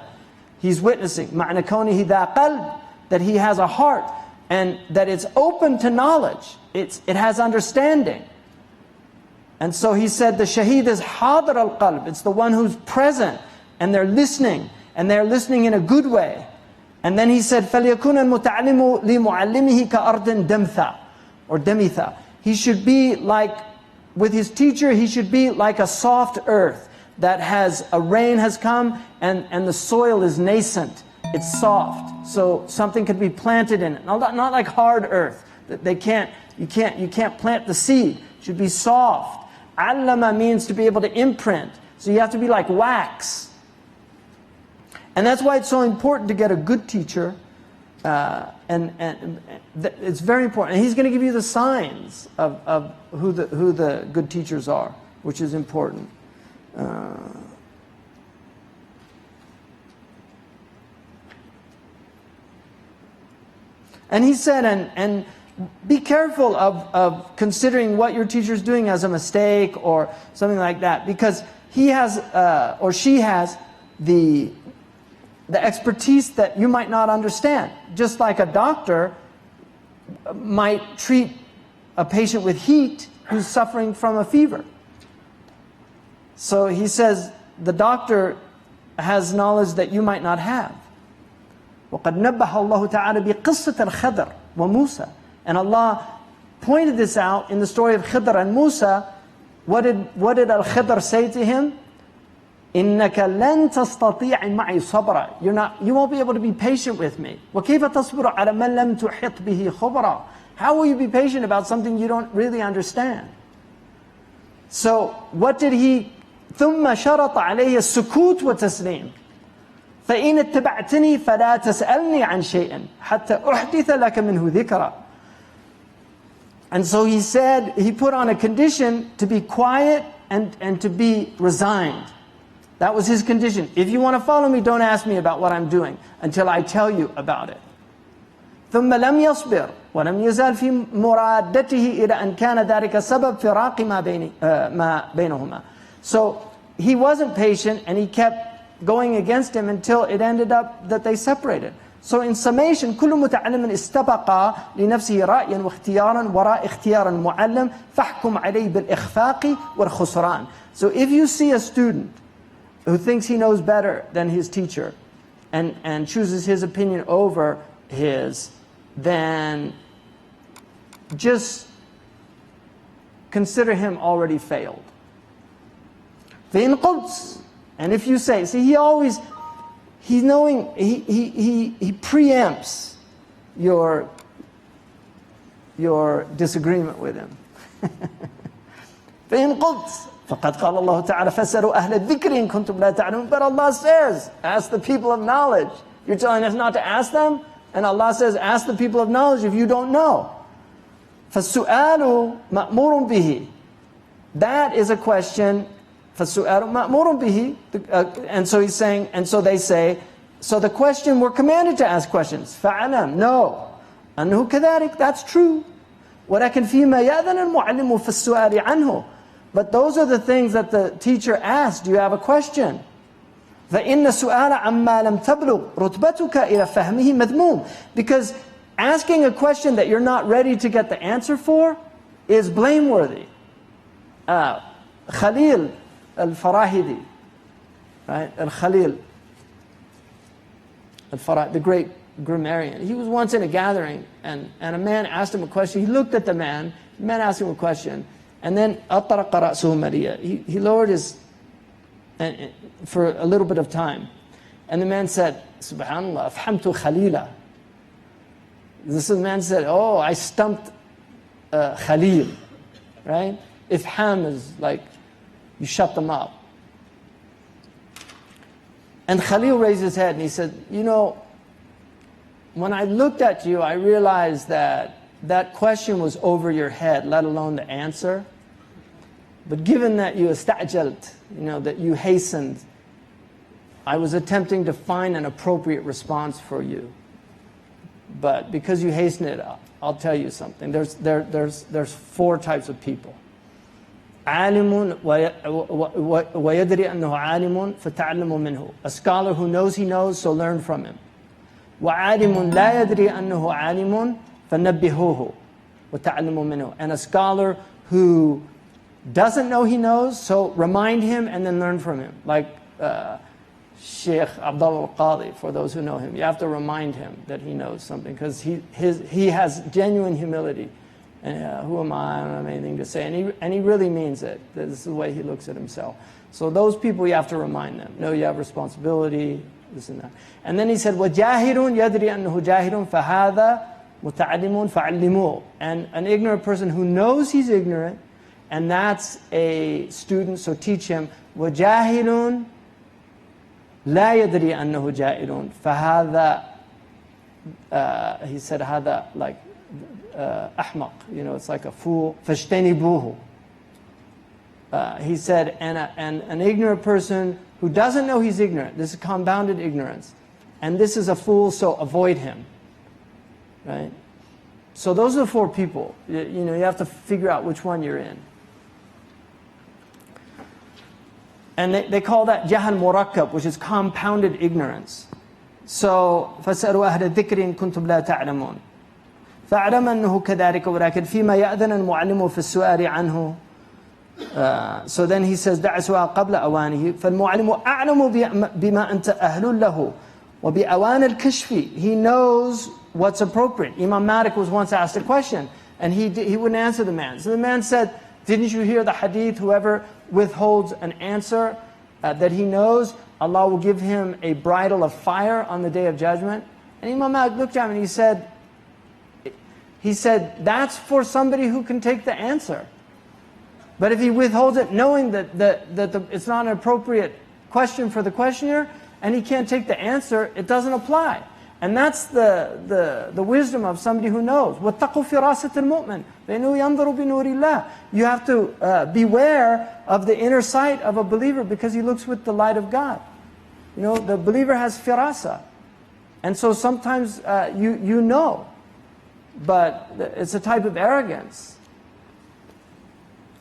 He's witnessing. مَعْنَ كَوْنِهِ ذَا قَلْبٌ. That he has a heart and that it's open to knowledge. It has understanding. And so he said the shaheed is hadr al-qalb. It's the one who's present and they're listening in a good way. And then he said فَلْيَكُنَ الْمُتَعَلِّمُ لِمُعَلِّمِهِ كَأَرْضٍ دَمْثَ or demitha. He should be like, with his teacher, he should be like a soft earth that has, a rain has come and the soil is nascent. It's soft. So something could be planted in it. Not like hard earth. You can't plant the seed. It should be soft. Allama means to be able to imprint. So you have to be like wax. And that's why it's so important to get a good teacher. And it's very important. And he's going to give you the signs of who the good teachers are, which is important. And he said, and be careful of considering what your teacher is doing as a mistake or something like that, because he has or she has the expertise that you might not understand. Just like a doctor might treat a patient with heat who's suffering from a fever. So he says, the doctor has knowledge that you might not have. وَقَدْ نَبَّهَ اللَّهُ تَعَالَى بِقِصَّةِ الْخِضْرِ وَمُوسَى. And Allah pointed this out in the story of Khidr and Musa. What did Al-Khidr say to him? إِنَّكَ لَن تَسْتَطِيعِ مَعِي صَبْرًا. You won't be able to be patient with me. وَكَيْفَ تَصْبِرُ عَلَى مَنْ لَمْ تُحِطْ بِهِ خُبْرًا. How will you be patient about something you don't really understand? So what did he? ثُمَّ شَرَطَ عَلَيْهِ السُّكُوتُ وَتَسْلِيمُ. فَإِنَ اتَّبَعْتَنِي فَلَا تَسْأَلْنِي عَنْ شَيْءٍ حَتَّى أُحْدِثَ لَكَ مِنْهُ ذِكْرًا. And so he said, he put on a condition to be quiet and to be resigned. That was his condition. If you want to follow me, don't ask me about what I'm doing until I tell you about it. ثُمَّ لَمْ يَصْبِرْ وَلَمْ يَزَالْ فِي مُرَادَّتِهِ إِلَى أَنْ كَانَ ذَلِكَ سَبَبْ فِرَاقِ مَا بَيْنَهُمَا. So he wasn't patient, and he kept going against him until it ended up that they separated. So in summation, كل متعلم استبقى لنفسه رأيا واختيارا وراء اختيار المعلم فاحكم عليه بالإخفاق والخسران. So if you see a student who thinks he knows better than his teacher and chooses his opinion over his, then just consider him already failed. فإن قلت, and if you say, see, he's knowing, he preempts your disagreement with him. فإن قلت فقد قال الله تعالى فاسألوا أهل الذكر إن كنتم لا تعلمون. But Allah says, ask the people of knowledge. You're telling us not to ask them? And Allah says, ask the people of knowledge if you don't know. فالسؤال مأمور به. That is a question. فالسؤال مأمور به. And so he's saying, and so they say, so the question, we're commanded to ask questions. فعلم, no. أنه كذلك, that's true. ولكن فيما يأذن المعلم في السؤال عنه. But those are the things that the teacher asks. Do you have a question? فإن السؤال عما لم تبلغ رتبتك إلى فهمه مذموم. Because asking a question that you're not ready to get the answer for is blameworthy. Khalil al-Farahidi, right? Al-Khalil al-Farahidi, the great grammarian. He was once in a gathering, and a man asked him a question. He looked at the man asked him a question, and then أطرق رأسه مليا. He lowered his for a little bit of time, and the man said, Subhanallah, أفحمت خليلا. This man said, oh, I stumped Khalil, right? Ifham is like you shut them up. And Khalil raised his head and he said, you know, when I looked at you, I realized that that question was over your head, let alone the answer. But given that you استعجلت, you know, that you hastened, I was attempting to find an appropriate response for you. But because you hasten it up, I'll tell you something. There's four types of people. عالم ويدري أنه عالم فتعلموا منه. A scholar who knows he knows, so learn from him. وعالم لا يدري أنه عالم فنبهوه وتعلموا منه. And a scholar who doesn't know he knows, so remind him and then learn from him. Like Shaykh Abdullah al-Qadi, for those who know him. You have to remind him that he knows something, because he has genuine humility. And who am I don't have anything to say. And he really means it. This is the way he looks at himself. So those people, you have to remind them. No, you have responsibility, this and that. And then he said, وَجَاهِلٌ يَدْرِي أَنَّهُ جَاهِلٌ فَهَذَا مُتَعَلِّمٌ فَعَلِّمُوهُ. And an ignorant person who knows he's ignorant, and that's a student, so teach him. وَجَاهِلٌ لَا يَدْرِي أَنَّهُ جَاهِلٌ فَهَذَا he said, هذا like أحمق, you know, it's like a fool. فَاجْتَنِبُوهُ. He said, and an ignorant person who doesn't know he's ignorant, this is compounded ignorance, and this is a fool, so avoid him, right? So those are the four people. You know, you have to figure out which one you're in. And they call that jahal murakkab, which is compounded ignorance. So فَاسْأَلُوا أَهْلَ الذِّكْرِ إِن كُنتُمْ لَا تَعْلَمُونَ. فاعلم أنه كذلك ولكن فيما يأذن المعلم في السؤال عنه. So then he says دع سؤال قبل أوانه فالمعلم أعلم بما أنت أهل له وبأوان الكشف. He knows what's appropriate. Imam Malik was once asked a question and he wouldn't answer the man. So the man said, didn't you hear the hadith, whoever withholds an answer that he knows, Allah will give him a bridle of fire on the day of judgment? And Imam Malik looked at him and he said, that's for somebody who can take the answer. But if he withholds it knowing that it's not an appropriate question for the questioner and he can't take the answer, it doesn't apply. And that's the wisdom of somebody who knows. وَاتَّقُوا فِرَاسَةَ الْمُؤْمِنِ فَإِنَّهُ يَنْظُرُ بِنُورِ اللَّهِ. You have to beware of the inner sight of a believer because he looks with the light of God. You know, the believer has firasa. And so sometimes you know, but it's a type of arrogance.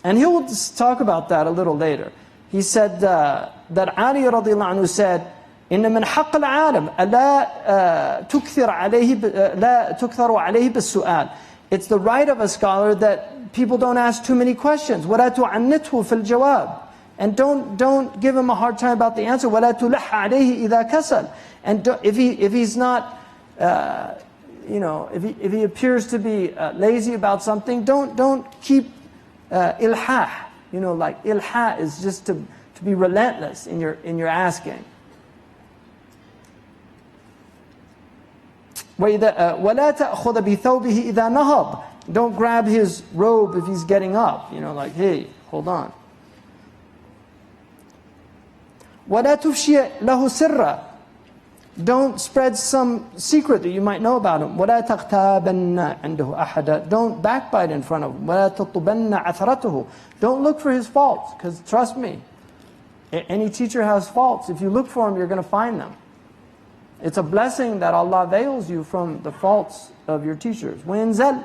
And he will talk about that a little later. He said that Ali radiallahu anhu said, إن من حق العالم لا تكثر عليه بالسؤال. It's the right of a scholar that people don't ask too many questions. ولا تعنته في الجواب. And don't give him a hard time about the answer. ولا تلح عليه إذا كسل. And if he's not, if he appears to be lazy about something, don't keep ilhah. Like ilhah is just to be relentless in your asking. وَلَا تَأْخُذَ بِثَوْبِهِ إِذَا نَهَض. Don't grab his robe if he's getting up. Like, hey, hold on. وَلَا تُفْشِيَ لَهُ سِرًّا. Don't spread some secret that you might know about him. وَلَا تَغْتَابَنَّ عِنْدَهُ أَحَدًا. Don't backbite in front of him. وَلَا تَطُبَنَّ عَثْرَتُهُ. Don't look for his faults, because trust me, any teacher has faults. If you look for them, you're going to find them. It's a blessing that Allah veils you from the faults of your teachers. وَيَنْزَلْ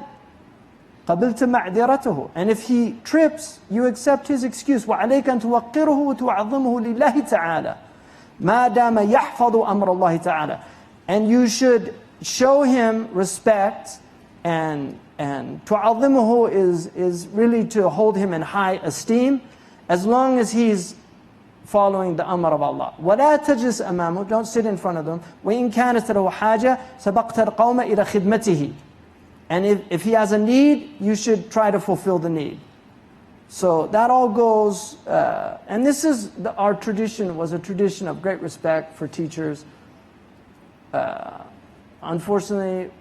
قَبِلْتَ مَعْذِرَتُهُ. And if he trips, you accept his excuse. وَعَلَيْكَ أَن تُوَقِّرُهُ وَتُعَظِّمُهُ لِلَّهِ تَعَالَى مَا دَامَ يَحْفَظُ أَمْرَ اللَّهِ تَعَالَى. And you should show him respect, and تُعَظِّمُهُ is really to hold him in high esteem, as long as he's following the amr of Allah. وَلَا تَجْلِسْ أَمَامُهُ. Don't sit in front of them. وَإِنْ كَانَتْ لَهُ حَاجَةٌ سَبَقْتَ الْقَوْمَ إِلَى خِدْمَتِهِ. And if he has a need, you should try to fulfill the need. So that all goes, and this is, our tradition was a tradition of great respect for teachers. Unfortunately,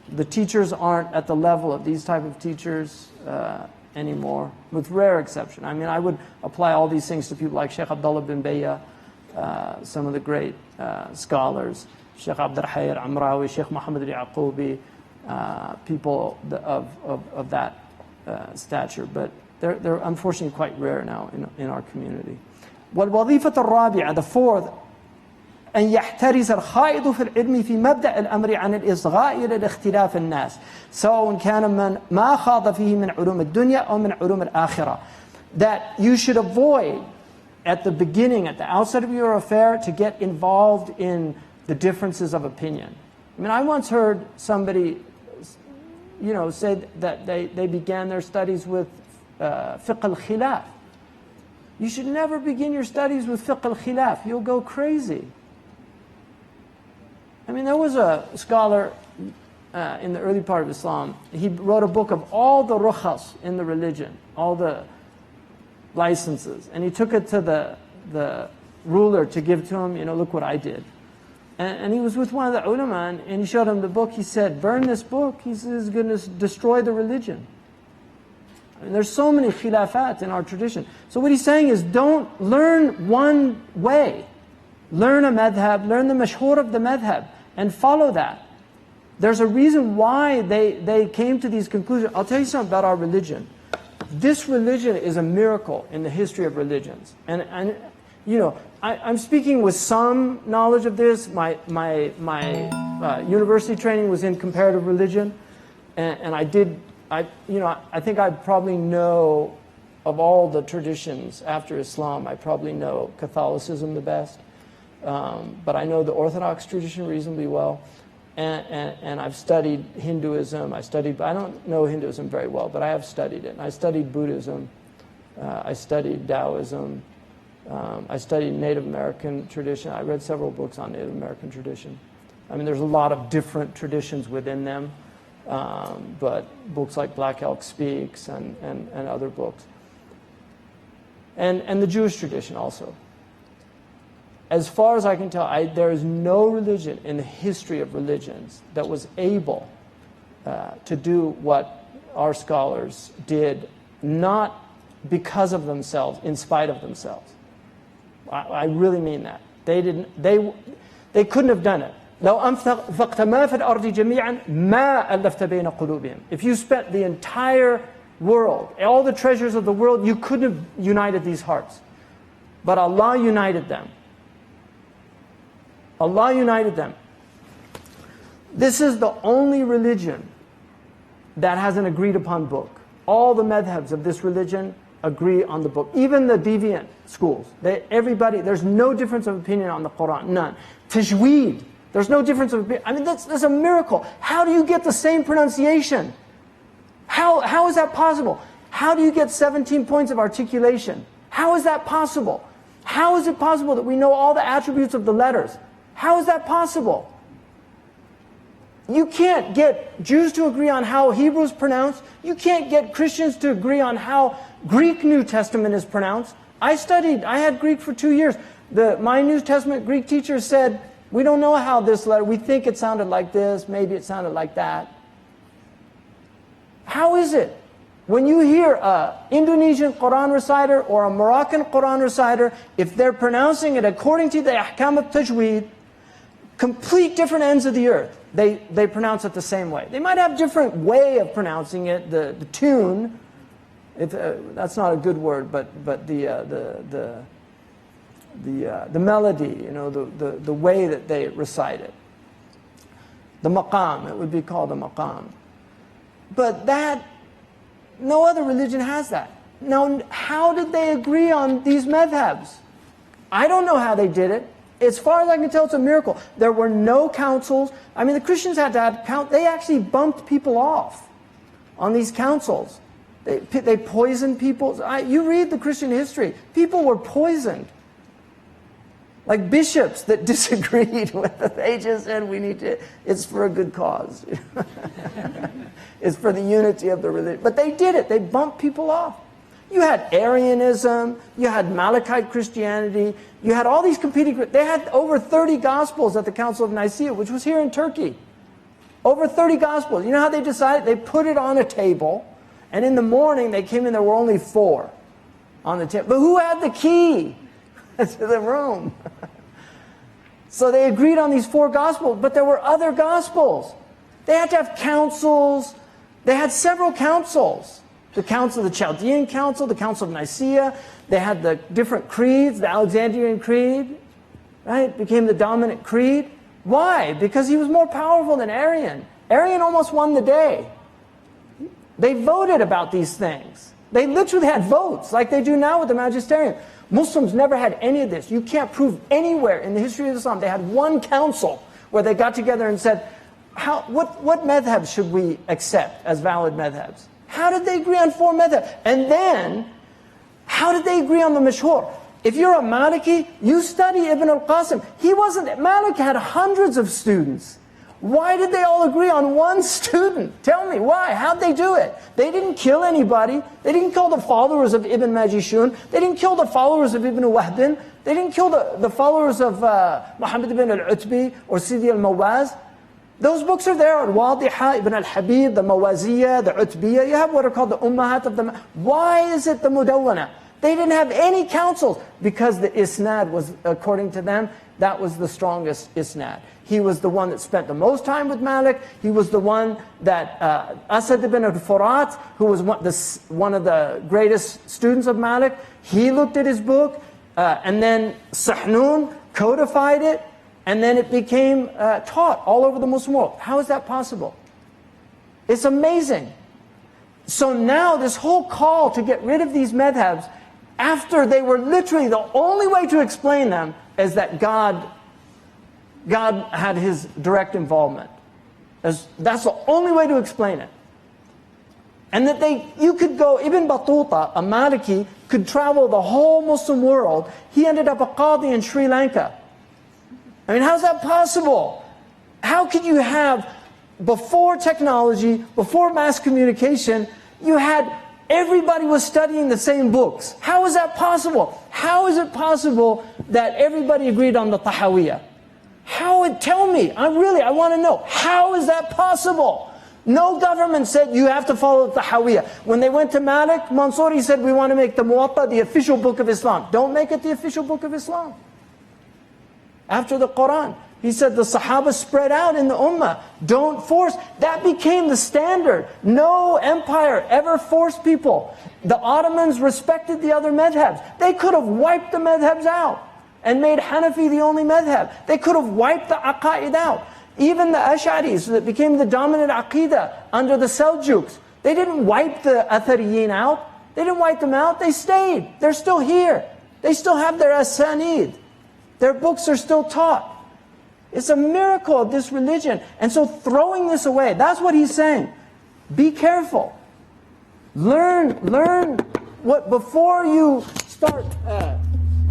the teachers aren't at the level of these type of teachers anymore, with rare exception. I mean, I would apply all these things to people like Shaykh Abdullah bin Bayya, some of the great scholars, Shaykh Abdul Hayr Amrawi, Shaykh Muhammad al-Yaqubi, people of that stature, but they're unfortunately quite rare now in our community. وَالْوَظِيفَةَ الرَّابِعَةَ, the fourth, أن يحترز الخائض في العلم في مبدأ الأمر عن الإصغاء إلى الاختلاف الناس سواء كان من ما خاض فيه من علوم الدنيا أو من علوم الآخرة. That you should avoid at the beginning, at the outset of your affair, to get involved in the differences of opinion. I mean, I once heard somebody said that they began their studies with fiqh al-khilaf. You should never begin your studies with fiqh al-khilaf. You'll go crazy. I mean, there was a scholar in the early part of Islam. He wrote a book of all the rukhas in the religion, all the licenses. And he took it to the ruler to give to him, look what I did. And he was with one of the ulama, and he showed him the book. He said, burn this book. He says, it's going to destroy the religion. I mean, there's so many khilafat in our tradition. So what he's saying is, don't learn one way. Learn a madhab, learn the mashhur of the madhab, and follow that. There's a reason why they came to these conclusions. I'll tell you something about our religion. This religion is a miracle in the history of religions. And I'm speaking with some knowledge of this. My university training was in comparative religion, and I think I probably know, of all the traditions after Islam, I probably know Catholicism the best. But I know the Orthodox tradition reasonably well. and I've studied Hinduism. I don't know Hinduism very well, but I have studied it. And I studied Buddhism. I studied Taoism. I studied Native American tradition. I read several books on Native American tradition. I mean, there's a lot of different traditions within them, but books like Black Elk Speaks and other books. And the Jewish tradition also. As far as I can tell, there is no religion in the history of religions that was able to do what our scholars did, not because of themselves, in spite of themselves. I really mean that. They couldn't have done it. لو أنفقت ما في الأرض جميعا ما ألفت بين قلوبهم. If you spent the entire world, all the treasures of the world, you couldn't have united these hearts. But Allah united them. Allah united them. This is the only religion that has an agreed upon book. All the madhabs of this religion agree on the book. Even the deviant schools. There's no difference of opinion on the Quran. None. Tajweed. There's no difference of opinion. I mean, that's a miracle. How do you get the same pronunciation? How is that possible? How do you get 17 points of articulation? How is that possible? How is it possible that we know all the attributes of the letters? How is that possible? You can't get Jews to agree on how Hebrew is pronounced. You can't get Christians to agree on how Greek New Testament is pronounced. I had Greek for 2 years. My New Testament Greek teacher said, we don't know how this letter, we think it sounded like this, maybe it sounded like that. How is it? When you hear an Indonesian Quran reciter or a Moroccan Quran reciter, if they're pronouncing it according to the ahkam of tajweed, complete different ends of the earth, they pronounce it the same way. They might have different way of pronouncing it, the tune, that's not a good word, but the melody, the way that they recite it. The maqam, it would be called a maqam. But no other religion has that. Now, how did they agree on these madhabs? I don't know how they did it. As far as I can tell, it's a miracle. There were no councils. I mean, the Christians had to have count. They actually bumped people off on these councils. They poisoned people. You read the Christian history. People were poisoned. Like bishops that disagreed with it. They just said, it's for a good cause. It's for the unity of the religion. But they did it. They bumped people off. You had Arianism. You had Malachite Christianity. You had all these competing. They had over 30 Gospels at the Council of Nicaea, which was here in Turkey. Over 30 Gospels. You know how they decided? They put it on a table. And in the morning, they came in, there were only 4 on the table. But who had the key to the room? So they agreed on these 4 Gospels, but there were other Gospels. They had to have councils. They had several councils. The Council of the Chaldean Council, the Council of Nicaea. They had the different creeds, the Alexandrian Creed, right? Became the dominant creed. Why? Because he was more powerful than Arian. Arian almost won the day. They voted about these things. They literally had votes, like they do now with the magisterium. Muslims never had any of this. You can't prove anywhere in the history of Islam. They had one council where they got together and said, what madhabs should we accept as valid madhabs? How did they agree on 4 madhabs? And then, how did they agree on the mashhur? If you're a Maliki, you study Ibn al-Qasim. Malik had hundreds of students. Why did they all agree on one student? Tell me, why? How'd they do it? They didn't kill anybody. They didn't kill the followers of Ibn Majishun. They didn't kill the followers of Ibn Wahdin. They didn't kill the followers of Muhammad ibn al-Utbi or Sidi al-Mawaz. Those books are there, Al-Wadiha, Ibn al-Habib, the Mawaziyah, the Utbiyah. You have what are called the Ummahat of the... Why is it the Mudawwana? They didn't have any councils because the isnad was, according to them, that was the strongest isnad. He was the one that spent the most time with Malik. He was the one that Asad ibn al-Furat, who was one of the greatest students of Malik, he looked at his book, and then Sahnun codified it, and then it became taught all over the Muslim world. How is that possible? It's amazing. So now this whole call to get rid of these madhabs, after they were literally, the only way to explain them is that God had his direct involvement. That's the only way to explain it. And that you could go, Ibn Battuta, a Maliki, could travel the whole Muslim world. He ended up a Qadi in Sri Lanka. I mean, how's that possible? How could you have, before technology, before mass communication, everybody was studying the same books. How is that possible? How is it possible that everybody agreed on the Tahawiyah? Tell me, I want to know. How is that possible? No government said you have to follow the Tahawiyah. When they went to Malik, Mansuri said we want to make the Muwatta the official book of Islam. Don't make it the official book of Islam. After the Quran, he said the Sahaba spread out in the Ummah. Don't force. That became the standard. No empire ever forced people. The Ottomans respected the other madhabs. They could have wiped the madhabs out and made Hanafi the only madhab. They could have wiped the Aqaid out. Even the Ash'aris that became the dominant Aqidah under the Seljuks, they didn't wipe the Athariyin out. They didn't wipe them out. They stayed. They're still here. They still have their Asanid. Their books are still taught. It's a miracle of this religion. And so throwing this away, that's what he's saying. Be careful. Learn what, before you start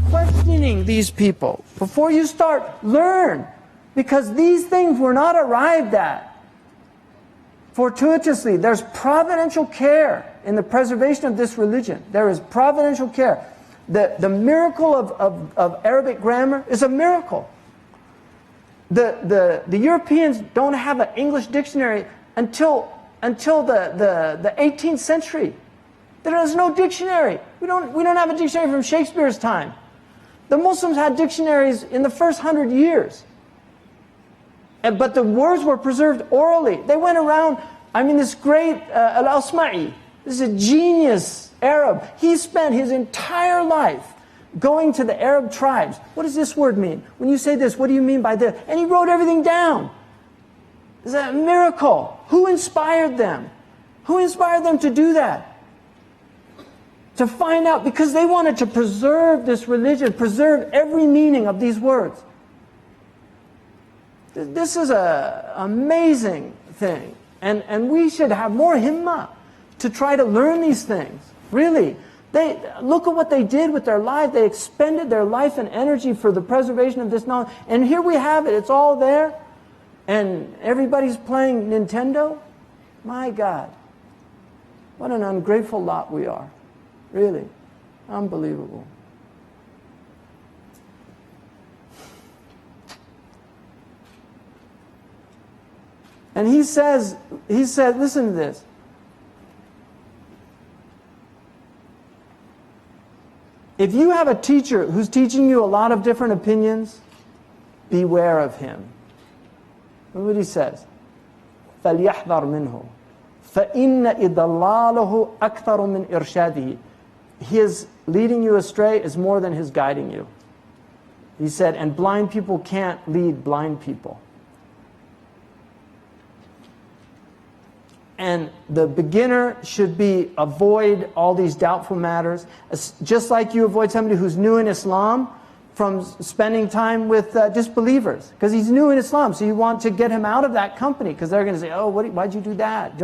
questioning these people, before you start, learn. Because these things were not arrived at fortuitously. There's providential care in the preservation of this religion. There is providential care. The miracle of Arabic grammar is a miracle. The Europeans don't have an English dictionary until the 18th century. There is no dictionary. We don't have a dictionary from Shakespeare's time. The Muslims had dictionaries in the first 100 years. But the words were preserved orally. They went around, this great Al-Asma'i, this is a genius Arab. He spent his entire life going to the Arab tribes. What does this word mean? When you say this, what do you mean by this? And he wrote everything down. It's a miracle. Who inspired them? Who inspired them to do that? To find out, because they wanted to preserve this religion, preserve every meaning of these words. This is an amazing thing. And we should have more himmah to try to learn these things. Really. Look at what they did with their life. They expended their life and energy for the preservation of this knowledge. And here we have it. It's all there. And everybody's playing Nintendo. My God. What an ungrateful lot we are. Really. Unbelievable. And he said, listen to this. If you have a teacher who's teaching you a lot of different opinions, beware of him. Look what he says. فَلْيَحْذَرْ مِنْهُ فَإِنَّ إِضَلَّالَهُ أَكْثَرُ مِنْ إِرْشَادِهِ. His leading you astray is more than his guiding you. He said, and blind people can't lead blind people. And the beginner should avoid all these doubtful matters, just like you avoid somebody who's new in Islam from spending time with disbelievers, because he's new in Islam. So you want to get him out of that company, because they're going to say, oh, why'd you do that?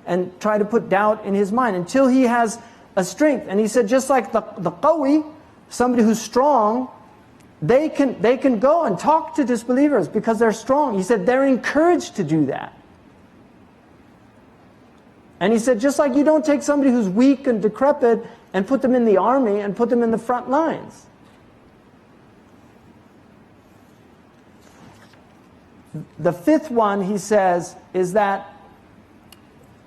And try to put doubt in his mind until he has a strength. And he said, just like the qawi, somebody who's strong, they can go and talk to disbelievers because they're strong. He said they're encouraged to do that. And he said, just like you don't take somebody who's weak and decrepit and put them in the army and put them in the front lines. The fifth one, he says, is that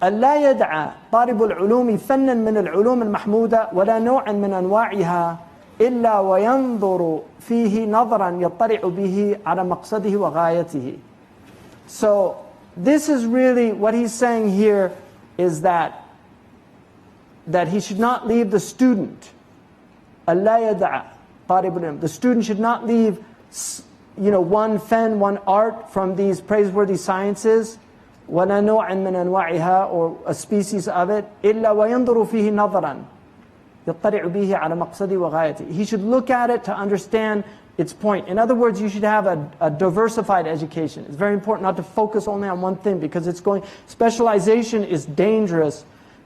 أَلَّا يَدْعَى طَالِبُ الْعُلُومِ فَنًّا مِنَ الْعُلُومِ الْمَحْمُودَةِ وَلَا نَوْعًا مِنْ أَنْوَاعِهَا إِلَّا وَيَنْظُرُ فِيهِ نَظْرًا يَطَّلِعُ بِهِ عَلَى مَقْصَدِهِ وَغَايَتِهِ. So this is really what he's saying here, is that he should not leave the student. أَلَّا يَدْعَى طَالِبُ الْعُلُومِ. The student should not leave one fen, one art from these praiseworthy sciences, وَلَا نَوْعًا مِنْ أَنْوَاعِهَا, or a species of it, إِلَّا وَيَنْظُرُ فِيهِ نَظَرًا يَطَّلِعُ بِهِ عَلَى مَقْصَدِهِ وَغَايَتِهِ. He should look at it to understand its point. In other words, you should have a diversified education. It's very important not to focus only on one thing, because specialization is dangerous.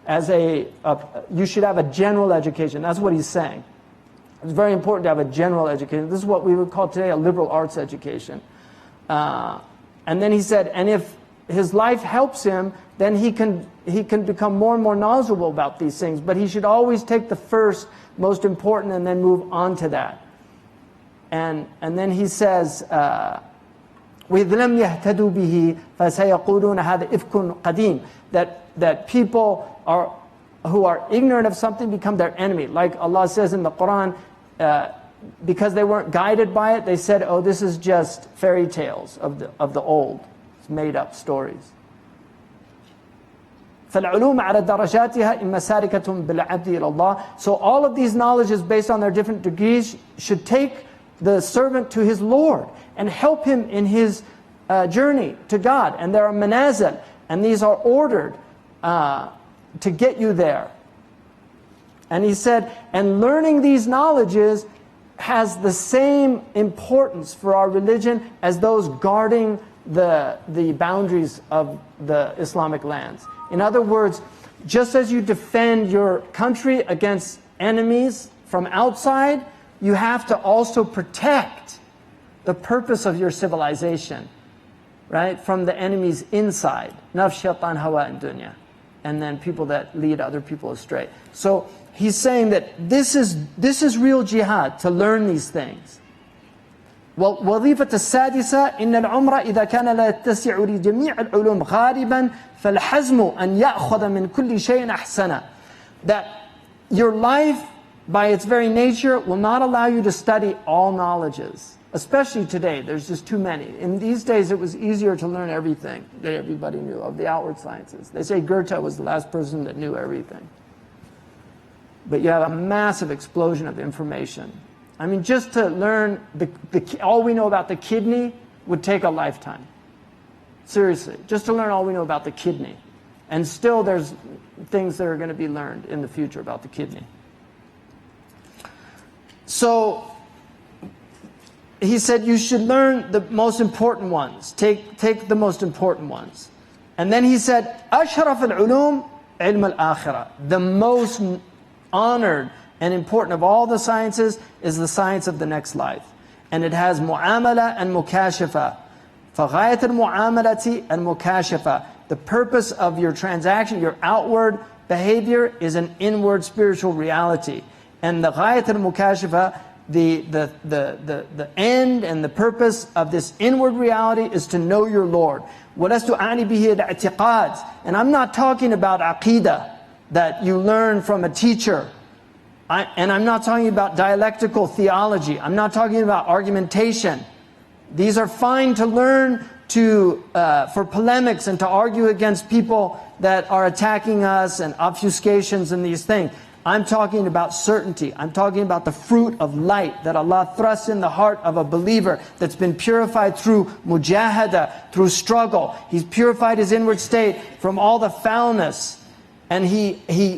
You should have a general education. That's what he's saying. It's very important to have a general education. This is what we would call today a liberal arts education. And then he said, and if his life helps him, then he can become more and more knowledgeable about these things. But he should always take the first, most important, and then move on to that. And then he says, وَإِذْ لَمْ يَهْتَدُوا بِهِ فَسَيَقُولُونَ هَذَا إِفْكٌ قَدِيمٌ. That people who are ignorant of something become their enemy. Like Allah says in the Quran, because they weren't guided by it, they said, oh, this is just fairy tales of the old. It's made up stories. فَالْعُلُومَ عَلَى دَرَجَاتِهَا إِمَّا سَارِكَةٌ بِالْعَبْدِ إِلَى اللَّهِ. So all of these knowledges based on their different degrees should take the servant to his Lord and help him in his journey to God. And there are manazil, and these are ordered to get you there. And he said, and learning these knowledges has the same importance for our religion as those guarding the boundaries of the Islamic lands. In other words, just as you defend your country against enemies from outside, you have to also protect the purpose of your civilization, right, from the enemies inside. Nafs, shaitan, hawa, and dunya. And then people that lead other people astray. So he's saying that this is real jihad, to learn these things. والوظيفة السادسة إن العمر إذا كان لا يتسع لجميع العلوم غالبا فالحزم أن يأخذ من كل شيء أحسن. That your life, by its very nature, will not allow you to study all knowledges. Especially today, there's just too many. In these days, it was easier to learn everything that everybody knew of the outward sciences. They say Goethe was the last person that knew everything. But you have a massive explosion of information. I mean, just to learn all we know about the kidney would take a lifetime. Seriously, just to learn all we know about the kidney. And still there's things that are going to be learned in the future about the kidney. So he said you should learn the most important ones. Take the most important ones. And then he said, أشرف العلوم علم الآخرة. The most honored and important of all the sciences is the science of the next life. And it has mu'amala and mukashafa. فَغَايَةَ الْمُعَامَلَةِ الْمُكَاشَفَةِ. The purpose of your transaction, your outward behavior, is an inward spiritual reality. And the غَايَةَ الْمُكَاشَفَةِ, the end and the purpose of this inward reality is to know your Lord. وَلَسْتُ أَعْنِي بِهِ الْاعْتِقَادِ. And I'm not talking about aqidah that you learn from a teacher. And I'm not talking about dialectical theology. I'm not talking about argumentation. These are fine to learn for polemics and to argue against people that are attacking us and obfuscations and these things. I'm talking about certainty. I'm talking about the fruit of light that Allah thrusts in the heart of a believer that's been purified through mujahada, through struggle. He's purified his inward state from all the foulness. And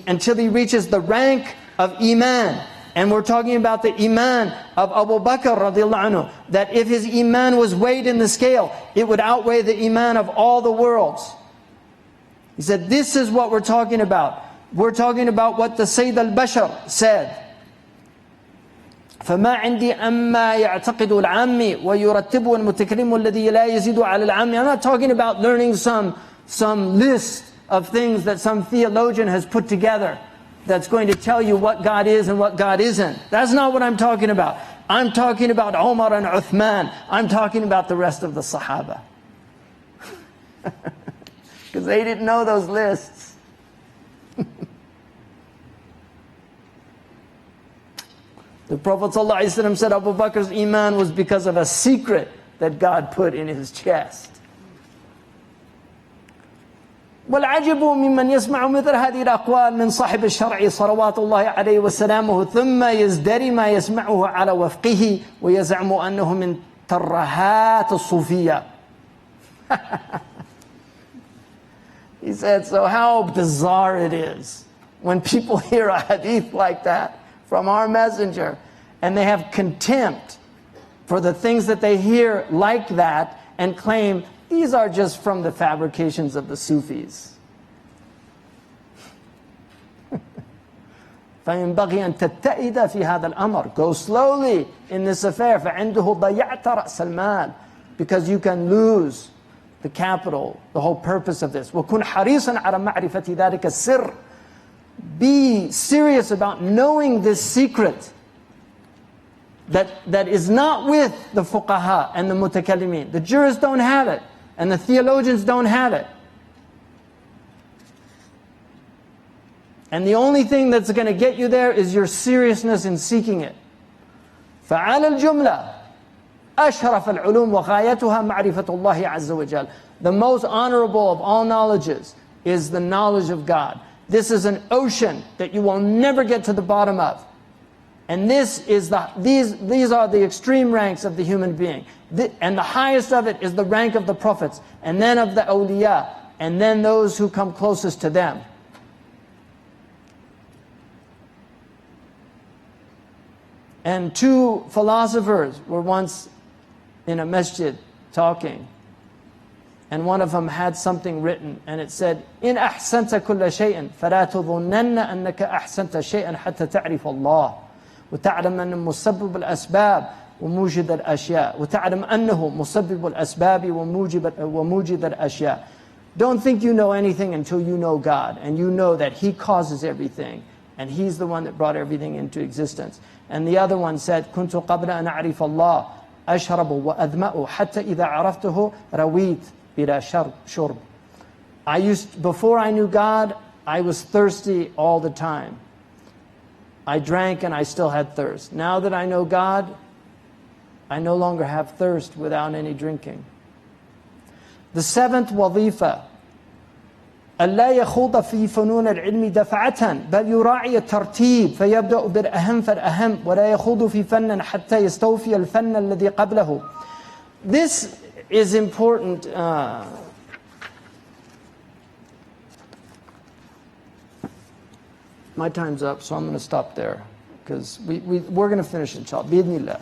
until he reaches the rank of Iman. And we're talking about the Iman of Abu Bakr radiallahu anhu, that if his Iman was weighed in the scale, it would outweigh the Iman of all the worlds. He said, this is what we're talking about. We're talking about what the Sayyid al-Bashar said. فَمَا عِنْدِي أَمَّا يَعْتَقِدُ الْعَامِّ وَيُرَتِّبُ الْمُتَكَلِّمُ الَّذِي لَا يَزِيدُ عَلَى الْعَامِّ. I'm not talking about learning some list of things that some theologian has put together that's going to tell you what God is and what God isn't. That's not what I'm talking about. I'm talking about Umar and Uthman. I'm talking about the rest of the Sahaba. Because they didn't know those lists. The Prophet ﷺ said Abu Bakr's Iman was because of a secret that God put in his chest. والعجب ممن يسمع مثل هذه الأقوال من صاحب الشرع صلوات الله عليه وسلامه ثم يزدري ما يسمعه على وفقه ويزعم أنه من ترهات الصوفية. He said, so how bizarre it is when people hear a hadith like that from our messenger and they have contempt for the things that they hear like that and claim these are just from the fabrications of the Sufis. فينبغي أن تتئد في هذا الأمر. Go slowly in this affair. فعنده ضيعت رأس المال, because you can lose the capital, the whole purpose of this. وكن حريصا على معرفة ذلك السر. Be serious about knowing this secret that is not with the fuqaha and the mutakallimin. The jurists don't have it, and the theologians don't have it. And the only thing that's going to get you there is your seriousness in seeking it. فعلى الجملة أشرف العلوم وغايتها معرفة الله عز وجل. The most honorable of all knowledges is the knowledge of God. This is an ocean that you will never get to the bottom of. And these are the extreme ranks of the human being. And the highest of it is the rank of the prophets, and then of the awliya, and then those who come closest to them. And two philosophers were once in a masjid talking, and one of them had something written, and it said, إن أحسنت كل شيء فلا تظنن أنك أحسنت شيئا حتى تعرف الله وتعلم أن مسبب الأسباب وموجد الأشياء وتعلم أنه مسبب الأسباب وموجد الأشياء. Don't think you know anything until you know God, and you know that He causes everything, and He's the one that brought everything into existence. And the other one said, كنت قبل أن أعرف الله أشرب وأذمأ حتى إذا عرفته رويت بلا شرب. Before I knew God, I was thirsty all the time. I drank and I still had thirst. Now that I know God, I no longer have thirst without any drinking. The seventh wazifa, ألا يخوض في فنون العلم دفعة بل يراعي الترتيب فيبدأ بالأهم فالأهم ولا يخوض في فن حتى يستوفي الفن الذي قبله. This is important. My time's up, so I'm going to stop there, because we're going to finish inshallah. Bi'idhnillah.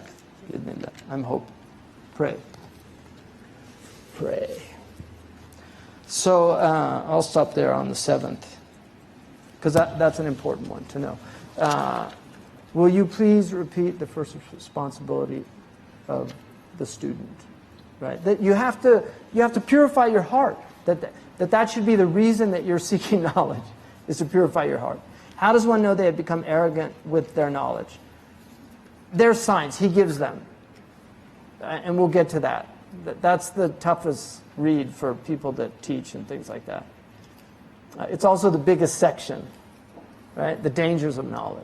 Bi'idhnillah. I'm hoping. Pray. So I'll stop there on the 7th, because that's an important one to know. Will you please repeat the first responsibility of the student? Right? That you have to purify your heart. That should be the reason that you're seeking knowledge, is to purify your heart. How does one know they have become arrogant with their knowledge? Their signs, He gives them. And we'll get to that. That's the toughest read for people that teach and things like that. It's also the biggest section, right? The dangers of knowledge.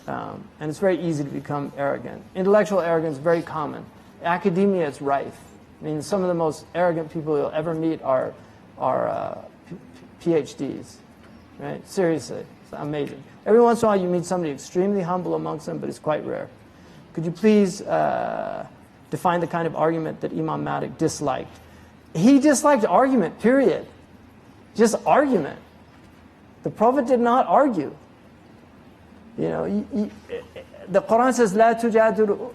And it's very easy to become arrogant. Intellectual arrogance is very common. Academia is rife. I mean, some of the most arrogant people you'll ever meet are PhDs, right? Seriously. It's amazing. Every once in a while you meet somebody extremely humble amongst them, but it's quite rare. Could you please define the kind of argument that Imam Malik disliked? He disliked argument, period. Just argument. The Prophet did not argue. You know, the Quran says, لا تجادل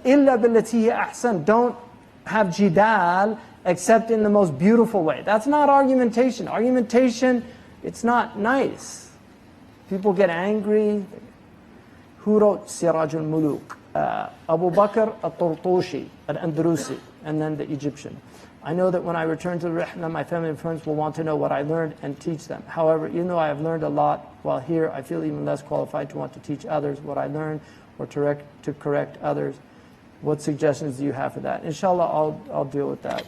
إلا بالتي هي أحسن. Don't have jidal except in the most beautiful way. That's not argumentation. Argumentation, it's not nice. People get angry. Who wrote Siraj al-Muluk? Abu Bakr al-Turtushi, al-Andalusi, and then the Egyptian. I know that when I return to the Rihla, my family and friends will want to know what I learned and teach them. However, even though I have learned a lot while here, I feel even less qualified to want to teach others what I learned or to correct others. What suggestions do you have for that? Inshallah, I'll deal with that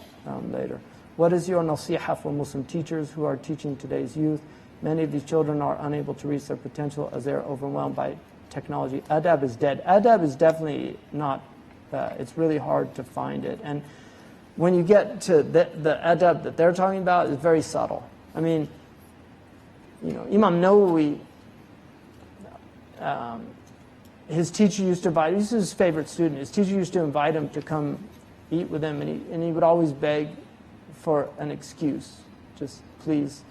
later. What is your nasiha for Muslim teachers who are teaching today's youth? Many of these children are unable to reach their potential as they are overwhelmed by technology. Adab is dead. Adab is definitely not, it's really hard to find it. And when you get to the adab that they're talking about, it's very subtle. I mean, you know, Imam Nawawi, his teacher used to invite, this is his favorite student, his teacher used to invite him to come eat with him, and he would always beg for an excuse. Just, please,